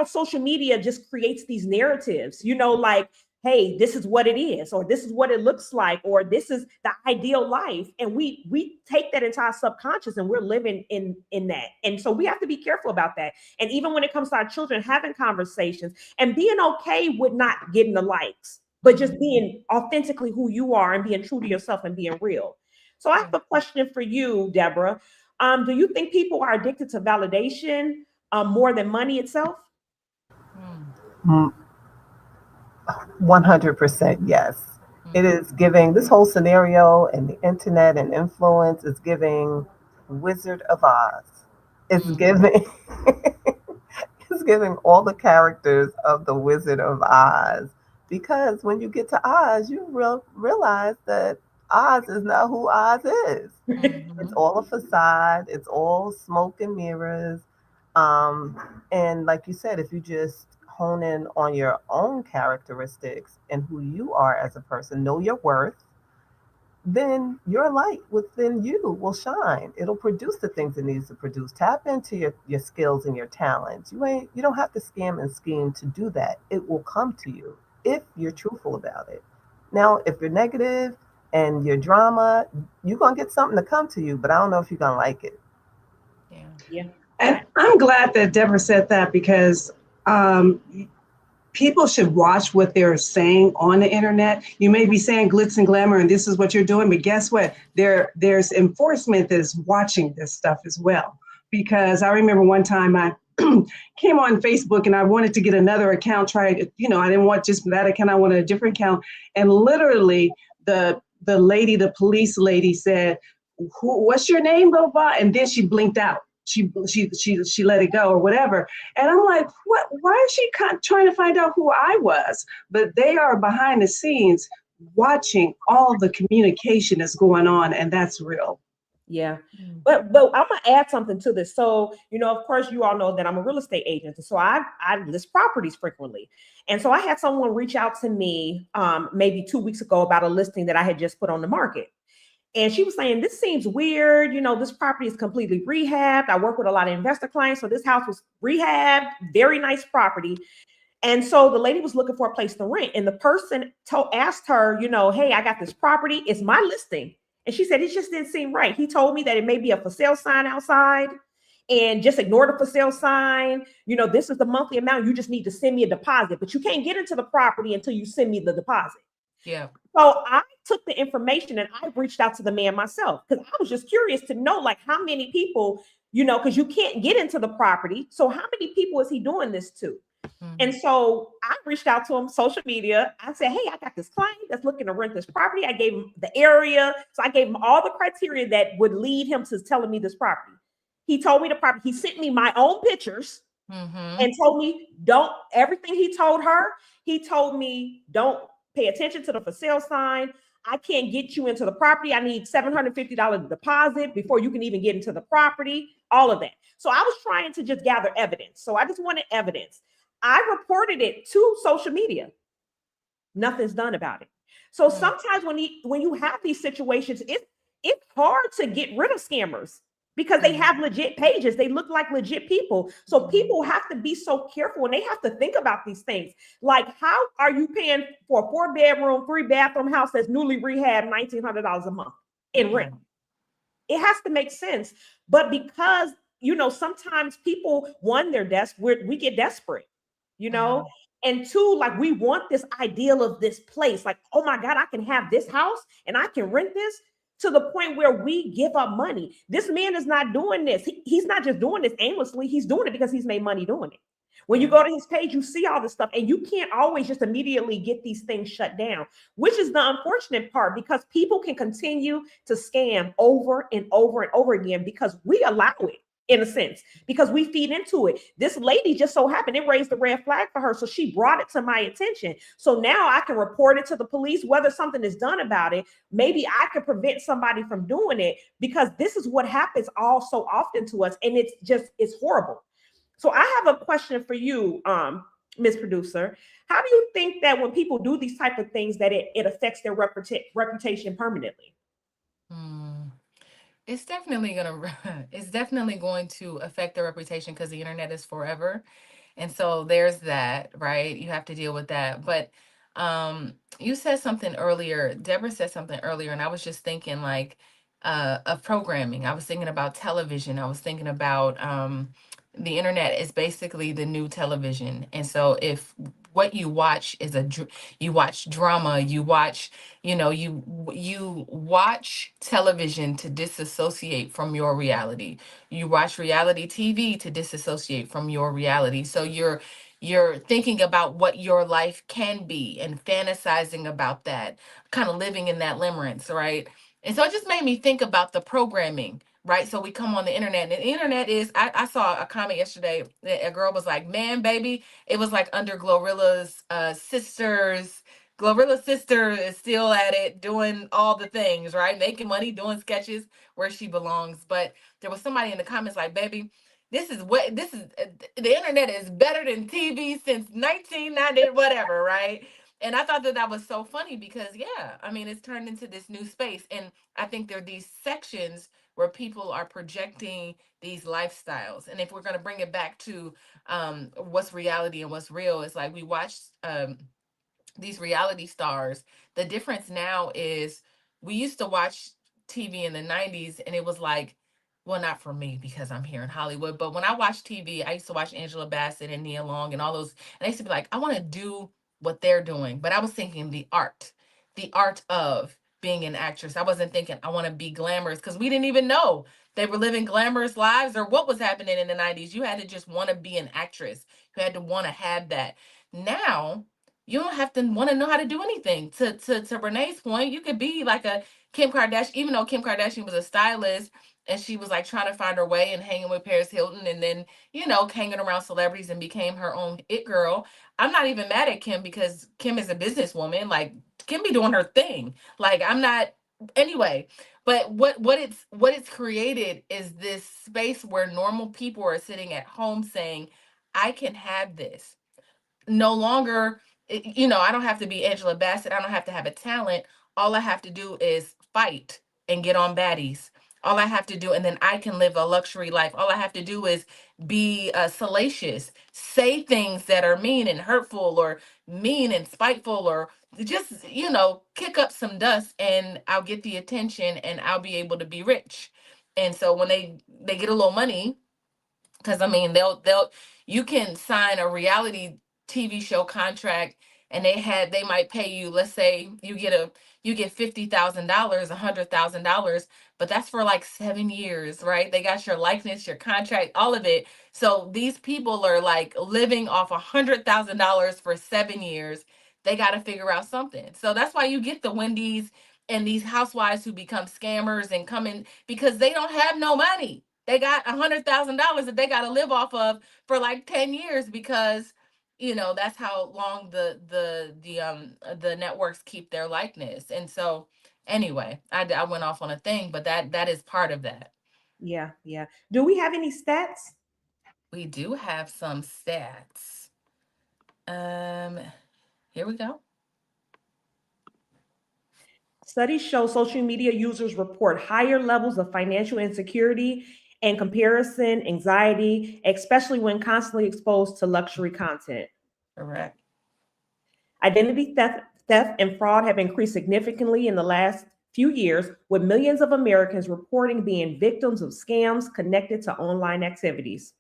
S2: social media just creates these narratives, like hey, this is what it is, or this is what it looks like, or this is the ideal life. And we take that into our subconscious and we're living in that. And so we have to be careful about that. And even when it comes to our children, having conversations and being okay with not getting the likes, but just being authentically who you are and being true to yourself and being real. So I have a question for you, Deborah. Do you think people are addicted to validation more than money itself?
S1: 100% yes. It is giving this whole scenario and the internet and influence is giving Wizard of Oz. It's giving it's giving all the characters of the Wizard of Oz. Because when you get to Oz, you realize that Oz is not who Oz is. It's all a facade. It's all smoke and mirrors. And like you said, if you just hone in on your own characteristics and who you are as a person, know your worth, then your light within you will shine. It'll produce the things it needs to produce. Tap into your skills and your talents. You don't have to scam and scheme to do that. It will come to you if you're truthful about it. Now, if you're negative and your drama, you're gonna get something to come to you, but I don't know if you're gonna like it.
S2: Yeah.
S3: And I'm glad that Deborah said that, because people should watch what they're saying on the internet. You may be saying glitz and glamour and this is what you're doing, but guess what? There's enforcement that is watching this stuff as well. Because I remember one time I came on Facebook and I wanted to get another account, I didn't want just that account, I wanted a different account. And literally the police lady said, what's your name, blah, blah, and then she blinked out. She let it go or whatever. And I'm like, what? Why is she trying to find out who I was? But they are behind the scenes watching all the communication that's going on, and that's real.
S2: Yeah. But I'm gonna add something to this. So, of course, you all know that I'm a real estate agent. So I list properties frequently. And so I had someone reach out to me maybe 2 weeks ago about a listing that I had just put on the market. And she was saying, this seems weird. This property is completely rehabbed. I work with a lot of investor clients. So this house was rehabbed, very nice property. And so the lady was looking for a place to rent. And the person asked her, hey, I got this property. It's my listing. And she said, it just didn't seem right. He told me that it may be a for sale sign outside and just ignore the for sale sign. This is the monthly amount. You just need to send me a deposit, but you can't get into the property until you send me the deposit.
S5: Yeah.
S2: So I took the information and I reached out to the man myself because I was just curious to know, like, how many people, because you can't get into the property. So how many people is he doing this to? And so I reached out to him, social media. I said, hey, I got this client that's looking to rent this property. I gave him the area. So I gave him all the criteria that would lead him to telling me this property. He told me the property. He sent me my own pictures and told me, everything he told her, he told me, don't pay attention to the for sale sign. I can't get you into the property. I need $750 deposit before you can even get into the property, all of that. So I was trying to just gather evidence. So I just wanted evidence. I reported it to social media. Nothing's done about it. So sometimes when you have these situations, it's hard to get rid of scammers because they have legit pages. They look like legit people. So people have to be so careful and they have to think about these things. Like, how are you paying for a 4-bedroom, 3-bathroom house that's newly rehabbed $1,900 a month in rent? It has to make sense. But because, sometimes people, one, we get desperate, and two, like, we want this ideal of this place. Like, oh my God, I can have this house and I can rent this, to the point where we give up money. This man is not doing this. He's not just doing this aimlessly. He's doing it because he's made money doing it. When you go to his page, you see all this stuff, and you can't always just immediately get these things shut down, which is the unfortunate part, because people can continue to scam over and over and over again because we allow it, in a sense, because we feed into it. This lady just so happened, it raised the red flag for her. So she brought it to my attention. So now I can report it to the police, whether something is done about it. Maybe I could prevent somebody from doing it, because this is what happens all so often to us. And it's horrible. So I have a question for you, Ms. Producer. How do you think that when people do these type of things, that it affects their reputation permanently?
S5: It's definitely going to affect their reputation because the internet is forever. And so there's that, right? You have to deal with that. But You said something earlier, Deborah said something earlier, and I was just thinking like of programming. I was thinking about television. I was thinking about the internet is basically the new television. And so if what you watch is you watch drama, you watch, you watch television to disassociate from your reality. You watch reality TV to disassociate from your reality. So you're thinking about what your life can be and fantasizing about that, kind of living in that limerence, right? And so it just made me think about the programming, right? So we come on the internet, and the internet is, I saw a comment yesterday that a girl was like, man, baby, it was like under Glorilla's sisters. Glorilla's sister is still at it, doing all the things, right? Making money, doing sketches where she belongs. But there was somebody in the comments like, baby, the internet is better than TV since 1990, whatever, right? And I thought that that was so funny because, yeah, I mean, it's turned into this new space. And I think there are these sections where people are projecting these lifestyles. And if we're going to bring it back to what's reality and what's real, it's like we watched these reality stars. The difference now is we used to watch TV in the 90s and it was like, well, not for me because I'm here in Hollywood, but when I watched TV, I used to watch Angela Bassett and Nia Long and all those. And I used to be like, I want to do what they're doing. But I was thinking the art of being an actress. I wasn't thinking I want to be glamorous because we didn't even know they were living glamorous lives or what was happening in the 90s. You had to just want to be an actress. You had to want to have that. Now, you don't have to want to know how to do anything. To Renee's point, you could be like a Kim Kardashian, even though Kim Kardashian was a stylist and she was like trying to find her way and hanging with Paris Hilton and then, hanging around celebrities and became her own it girl. I'm not even mad at Kim because Kim is a businesswoman. Like Kim be doing her thing. Like I'm not anyway. But what it's created is this space where normal people are sitting at home saying, I can have this. No longer, I don't have to be Angela Bassett. I don't have to have a talent. All I have to do is fight and get on baddies. All I have to do, and then I can live a luxury life. All I have to do is be salacious, say things that are mean and hurtful or mean and spiteful or just, kick up some dust and I'll get the attention and I'll be able to be rich. And so when they get a little money, because I mean they'll you can sign a reality TV show contract and they might pay you, let's say you get $50,000, $100,000, but that's for like 7 years, right? They got your likeness, your contract, all of it. So these people are like living off $100,000 for 7 years. They got to figure out something. So that's why you get the Wendy's and these housewives who become scammers and come in because they don't have no money. They got $100,000 that they got to live off of for like 10 years because that's how long the networks keep their likeness. And so anyway, I went off on a thing, but that is part of that.
S2: Yeah. Do we have any stats?
S5: We do have some stats. Here we go.
S2: Studies show social media users report higher levels of financial insecurity and comparison anxiety, especially when constantly exposed to luxury content.
S5: Correct.
S2: Identity theft and fraud have increased significantly in the last few years, with millions of Americans reporting being victims of scams connected to online activities.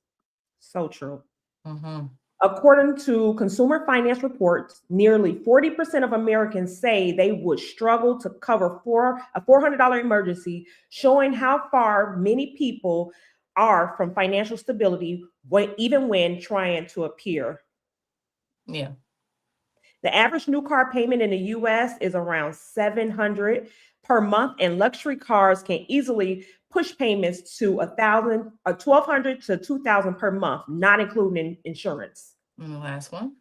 S2: So true.
S5: Mm-hmm.
S2: According to Consumer Finance Reports, nearly 40% of Americans say they would struggle to cover a $400 emergency, showing how far many people are from financial stability, even when trying to appear.
S5: Yeah.
S2: The average new car payment in the U.S. is around $700 per month, and luxury cars can easily push payments to $1,200 to $2,000 per month, not including insurance.
S5: And the last one.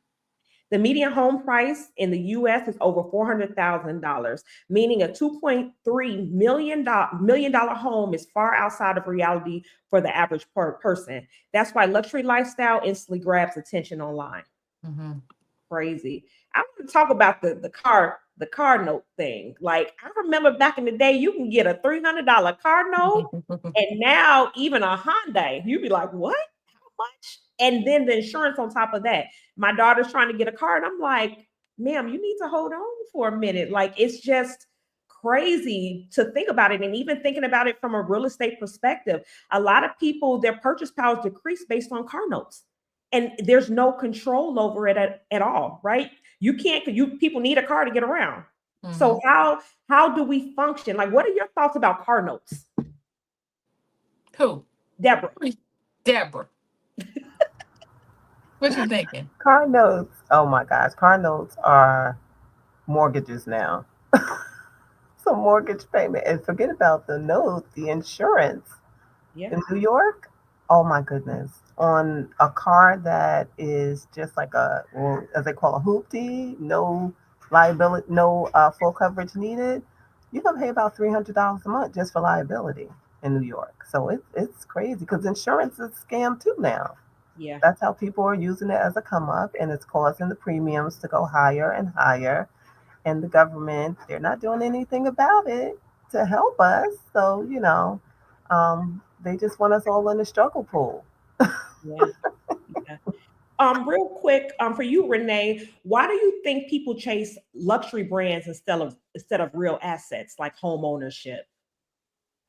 S2: The median home price in the U.S. is over $400,000, meaning a $2.3 million home is far outside of reality for the average person. That's why luxury lifestyle instantly grabs attention online.
S5: Mm-hmm.
S2: Crazy. I want to talk about the car note thing. Like, I remember back in the day, you can get a $300 car note, and now even a Hyundai, you'd be like, what? How much? And then the insurance on top of that. My daughter's trying to get a car, and I'm like, ma'am, you need to hold on for a minute. Like, it's just crazy to think about it. And even thinking about it from a real estate perspective, a lot of people, their purchase powers decrease based on car notes. And there's no control over it at all, right? You can't, people need a car to get around. So how do we function? Like, what are your thoughts about car notes?
S5: Who?
S2: Deborah.
S5: What you thinking?
S1: Car notes. Oh my gosh, car notes are mortgages now. So mortgage payment, and forget about the note, the insurance. In New York, oh my goodness, on a car that is just like well, as they call a hoopty, no liability, no full coverage needed, you're gonna pay about $300 a month just for liability in New York. So it's crazy because insurance is a scam too now.
S2: Yeah,
S1: That's how people are using it as a come up, and it's causing the premiums to go higher and higher. And the government, they're not doing anything about it to help us. So, they just want us all in the struggle pool.
S2: yeah. Real quick, for you, Renee, why do you think people chase luxury brands instead of real assets like home ownership?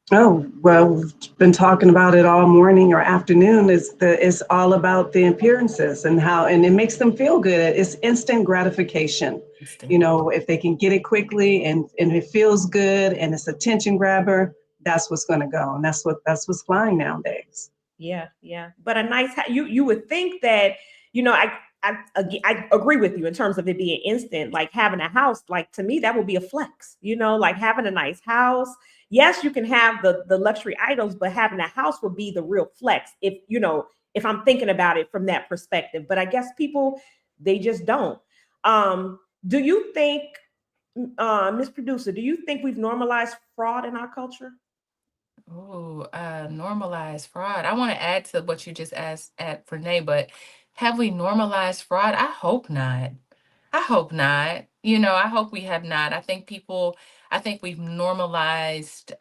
S3: Oh, well, we've been talking about it all morning or afternoon. It's all about the appearances and it makes them feel good. It's instant gratification. If they can get it quickly and it feels good and it's attention grabber, that's what's going to go. And that's what's flying nowadays.
S2: Yeah. But a nice, you would think that, I agree with you in terms of it being instant, like having a house, like to me, that would be a flex, like having a nice house. Yes, you can have the luxury items, but having a house would be the real flex if I'm thinking about it from that perspective. But I guess people, they just don't. Do you think, Miss Producer, do you think we've normalized fraud in our culture?
S5: Oh, normalized fraud. I want to add to what you just asked at Renee, but have we normalized fraud? I hope not. I hope not. I hope we have not. I think we've normalized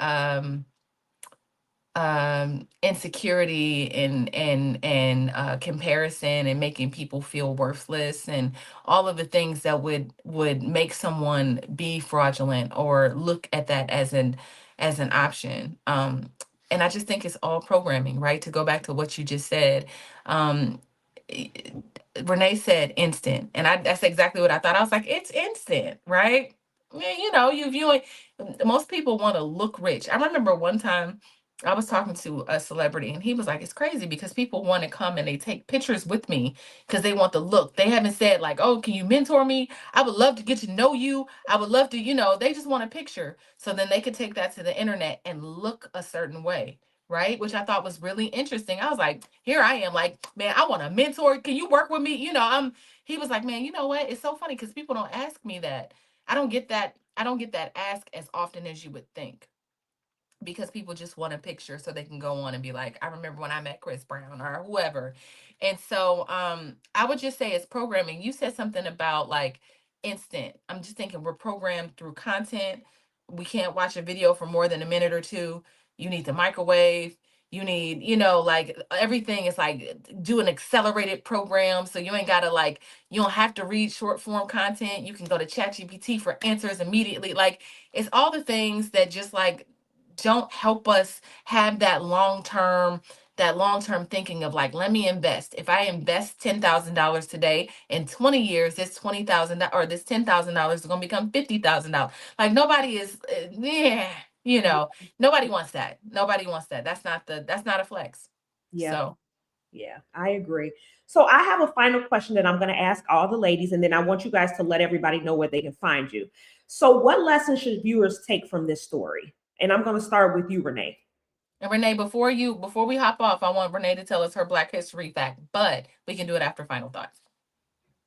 S5: insecurity and comparison and making people feel worthless and all of the things that would make someone be fraudulent or look at that as an option. And I just think it's all programming, right? To go back to what you just said. Renee said instant, and that's exactly what I thought. I was like, it's instant, right? Yeah, most people want to look rich. I remember one time I was talking to a celebrity and he was like, it's crazy because people want to come and they take pictures with me because they want the look. They haven't said like, oh, can you mentor me? I would love to get to know you. I would love to, they just want a picture. So then they could take that to the internet and look a certain way. Right. Which I thought was really interesting. I was like, here I am like, man, I want a mentor. Can you work with me? He was like, man, you know what? It's so funny because people don't ask me that. I don't get that ask as often as you would think, because people just want a picture so they can go on and be like, I remember when I met Chris Brown or whoever. And so I would just say it's programming. You said something about like instant. I'm just thinking we're programmed through content. We can't watch a video for more than a minute or two. You need the microwave. You need, like everything is like do an accelerated program. So you ain't got to you don't have to read short form content. You can go to ChatGPT for answers immediately. Like it's all the things that just don't help us have that long-term thinking of like, let me invest. If I invest $10,000 today, in 20 years, this $20,000 or this $10,000 is going to become $50,000. Like nobody is, nobody wants that. Nobody wants that. That's not a flex.
S2: Yeah.
S5: So.
S2: Yeah, I agree. So I have a final question that I'm going to ask all the ladies, and then I want you guys to let everybody know where they can find you. So what lessons should viewers take from this story? And I'm going to start with you, Renee.
S5: And Renee, before we hop off, I want Renee to tell us her Black History fact, but we can do it after final thoughts.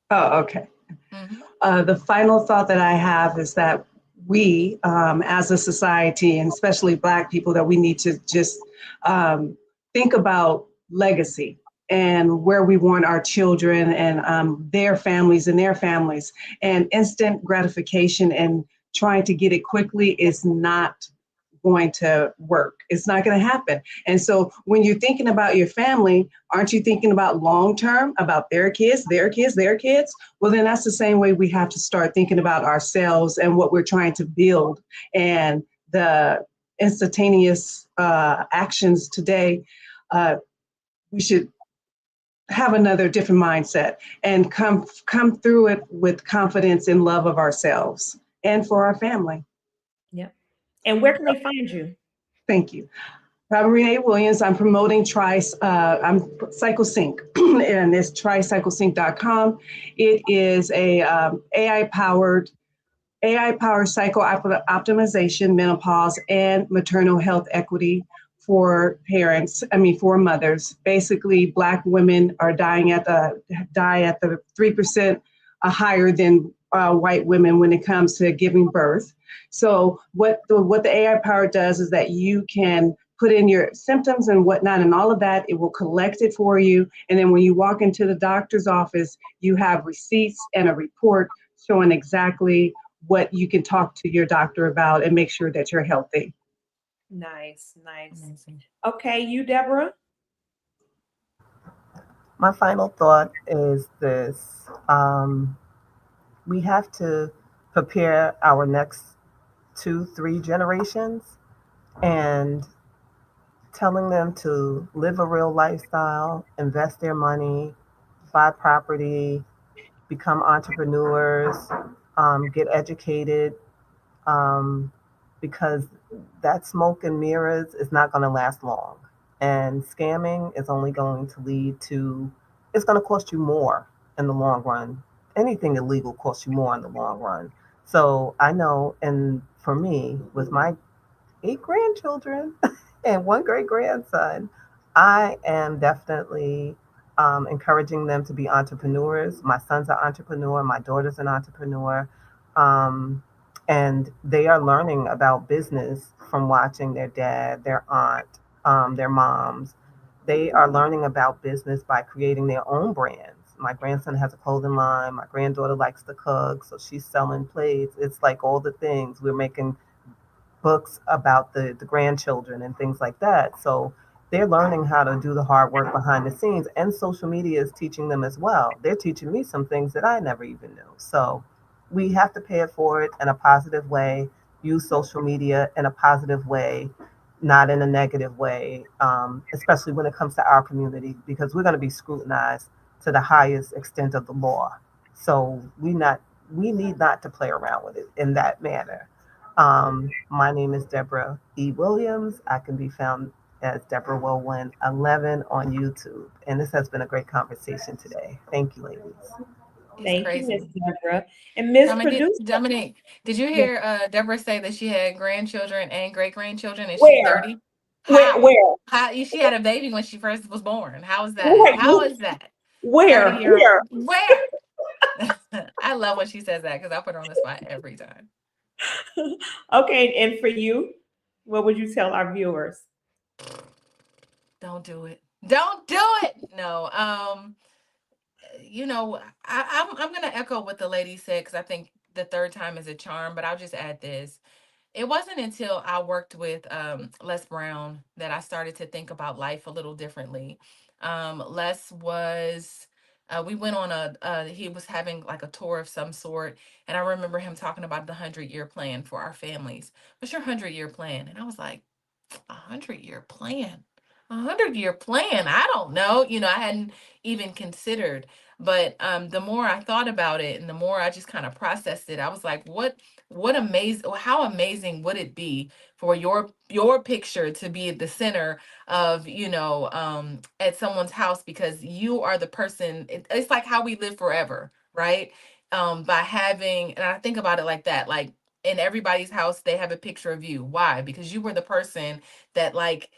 S3: Oh, okay. Mm-hmm. The final thought that I have is that we, as a society, and especially Black people, that we need to just think about legacy and where we want our children and their families and instant gratification and trying to get it quickly is not going to work. It's not going to happen. And so when you're thinking about your family, aren't you thinking about long term, about their kids, their kids, their kids? Well, then that's the same way we have to start thinking about ourselves and what we're trying to build. And the instantaneous actions today, we should have another different mindset and come through it with confidence and love of ourselves and for our family.
S2: Yep. And where can they find you?
S3: Thank you. Robin Renee Williams. I'm promoting I'm CycleSync, and it's tricyclesync.com. It is a AI-powered cycle optimization, menopause, and maternal health equity for for mothers. Basically, Black women are die at the 3% higher than white women when it comes to giving birth. So what the AI power does is that you can put in your symptoms and whatnot and all of that. It will collect it for you. And then when you walk into the doctor's office, you have receipts and a report showing exactly what you can talk to your doctor about and make sure that you're healthy.
S2: Nice. Okay, you, Deborah?
S1: My final thought is this. We have to prepare our next 2-3 generations, and telling them to live a real lifestyle, invest their money, buy property, become entrepreneurs, get educated, because that smoke and mirrors is not going to last long. And scamming is only going to lead to, it's going to cost you more in the long run. Anything illegal costs you more in the long run. So I know, and for me, with my 8 grandchildren and 1 great grandson, I am definitely encouraging them to be entrepreneurs. My son's an entrepreneur, my daughter's an entrepreneur. And they are learning about business from watching their dad, their aunt, their moms. They are learning about business by creating their own brands. My grandson has a clothing line. My granddaughter likes to cook, so she's selling plates. It's like all the things. We're making books about the grandchildren and things like that. So they're learning how to do the hard work behind the scenes, and social media is teaching them as well. They're teaching me some things that I never even knew. So we have to pay it forward in a positive way, use social media in a positive way, not in a negative way, especially when it comes to our community, because we're going to be scrutinized to the highest extent of the law. So we need not to play around with it in that manner. My name is Deborah E. Williams. I can be found as Deborah Wilwin 11 on YouTube. And this has been a great conversation today. Thank you, ladies.
S2: Thank you, Miss Deborah. And Miss Producer.
S5: Dominique, did you hear Deborah say that she had grandchildren and great-grandchildren and she's
S2: Where?
S5: 30?
S2: Where?
S5: She had a baby when she first was born. How is that?
S2: Wait,
S5: How is that?
S2: Where?
S5: 30-year-old. Where? I love when she says that because I put her on the spot every time.
S2: Okay, and for you, what would you tell our viewers?
S5: Don't do it. Don't do it. No. You know, I'm going to echo what the lady said because I think the third time is a charm, but I'll just add this. It wasn't until I worked with Les Brown that I started to think about life a little differently. Les was, we went on he was having like a tour of some sort. And I remember him talking about the 100-year plan for our families. What's your 100-year plan? And I was like, 100-year plan? A 100-year plan? I don't know. You know, I hadn't even considered. But the more I thought about it and the more I just kind of processed it, I was like, what amazing, how amazing would it be for your picture to be at the center of, at someone's house, because you are the person. It's like how we live forever, right? By having, and I think about it like that, like in everybody's house, they have a picture of you. Why? Because you were the person that like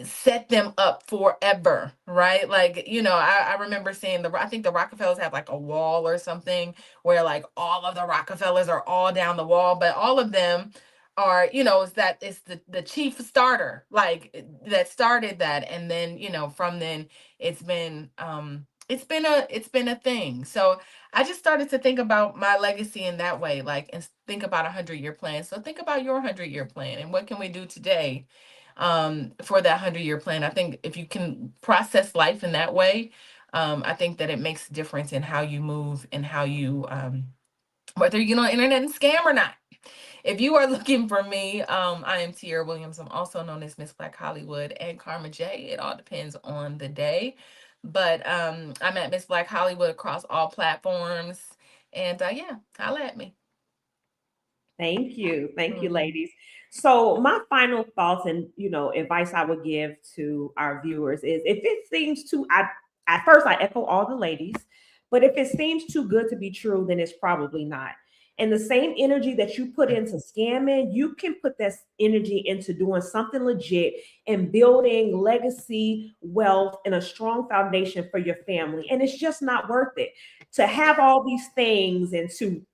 S5: set them up forever, right? Like, I remember seeing I think the Rockefellers have like a wall or something where like all of the Rockefellers are all down the wall, but all of them are, it's the chief starter, like that started that. And then, from then it's been, it's been a thing. So I just started to think about my legacy in that way, like, and think about 100-year plan. So think about your 100-year plan and what can we do today for that 100-year plan. I think if you can process life in that way, I think that it makes a difference in how you move and how you whether you get on internet and scam or not. If you are looking for me, I am Tierra Williams. I'm also known as Miss Black Hollywood and Karma J. It all depends on the day. But I'm at Miss Black Hollywood across all platforms. And yeah, holla at me.
S2: Thank you. Thank you, ladies. So my final thoughts and advice I would give to our viewers is if it seems too at first I echo all the ladies, but if it seems too good to be true, then it's probably not. And the same energy that you put into scamming, you can put that energy into doing something legit and building legacy, wealth, and a strong foundation for your family. And it's just not worth it to have all these things and to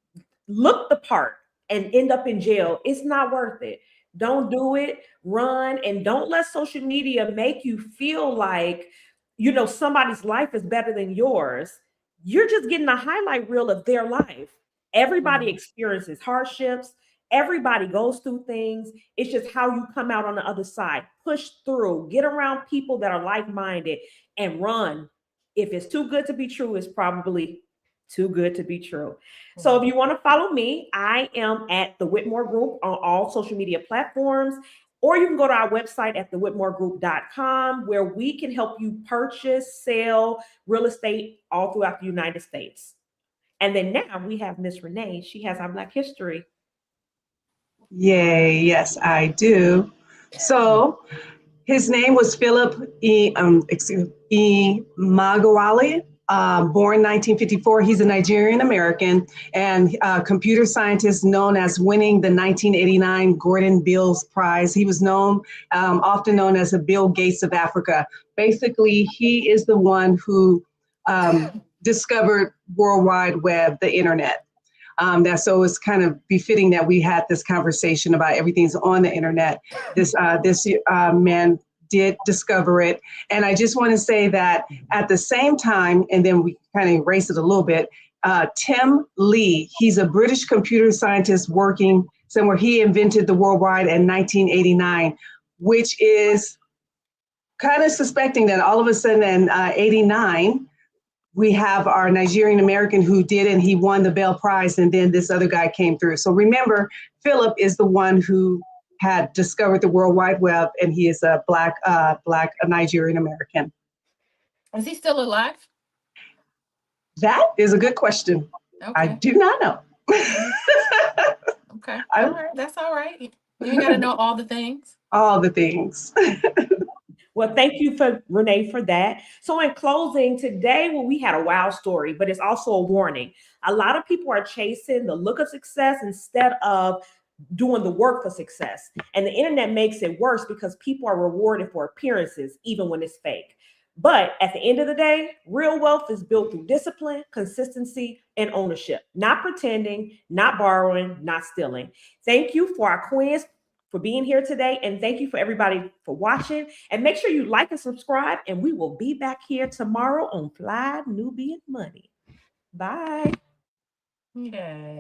S2: look the part and end up in jail. It's not worth it. Don't do it. Run, and don't let social media make you feel like somebody's life is better than yours. You're just getting a highlight reel of their life. Everybody experiences hardships. Everybody goes through things. It's just how you come out on the other side. Push through, get around people that are like-minded, and run. If it's too good to be true, it's probably too good to be true. So if you want to follow me, I am at the Whitmore Group on all social media platforms, or you can go to our website at thewhitmoregroup.com, where we can help you purchase, sell real estate all throughout the United States. And then now we have Miss Renee. She has our Black history.
S3: Yay, yes, I do. So his name was Philip E. Magawale. Born 1954, he's a Nigerian American and computer scientist known as winning the 1989 Gordon Bills Prize. He was often known as the Bill Gates of Africa. Basically, he is the one who discovered World Wide Web, the internet. So it's kind of befitting that we had this conversation about everything's on the internet. This man did discover it. And I just want to say that at the same time, and then we kind of erase it a little bit, Tim Lee, he's a British computer scientist working somewhere. He invented the World Wide in 1989, which is kind of suspecting that all of a sudden in 89, we have our Nigerian American who did, and he won the Bell Prize, and then this other guy came through. So remember, Philip is the one who had discovered the World Wide Web, and he is a black Nigerian American.
S5: Is he still alive?
S3: That is a good question.
S5: Okay.
S3: I do not know.
S5: Okay. All right. That's all right. You ain't got to know all the things.
S3: All the things.
S2: Well, thank you for Renee for that. So in closing today, we had a wow story, but it's also a warning. A lot of people are chasing the look of success instead of doing the work for success. And the internet makes it worse because people are rewarded for appearances, even when it's fake. But at the end of the day, real wealth is built through discipline, consistency, and ownership. Not pretending, not borrowing, not stealing. Thank you for our queens for being here today. And thank you for everybody for watching. And make sure you like and subscribe. And we will be back here tomorrow on Fly Nubian Money. Bye.
S5: Yeah.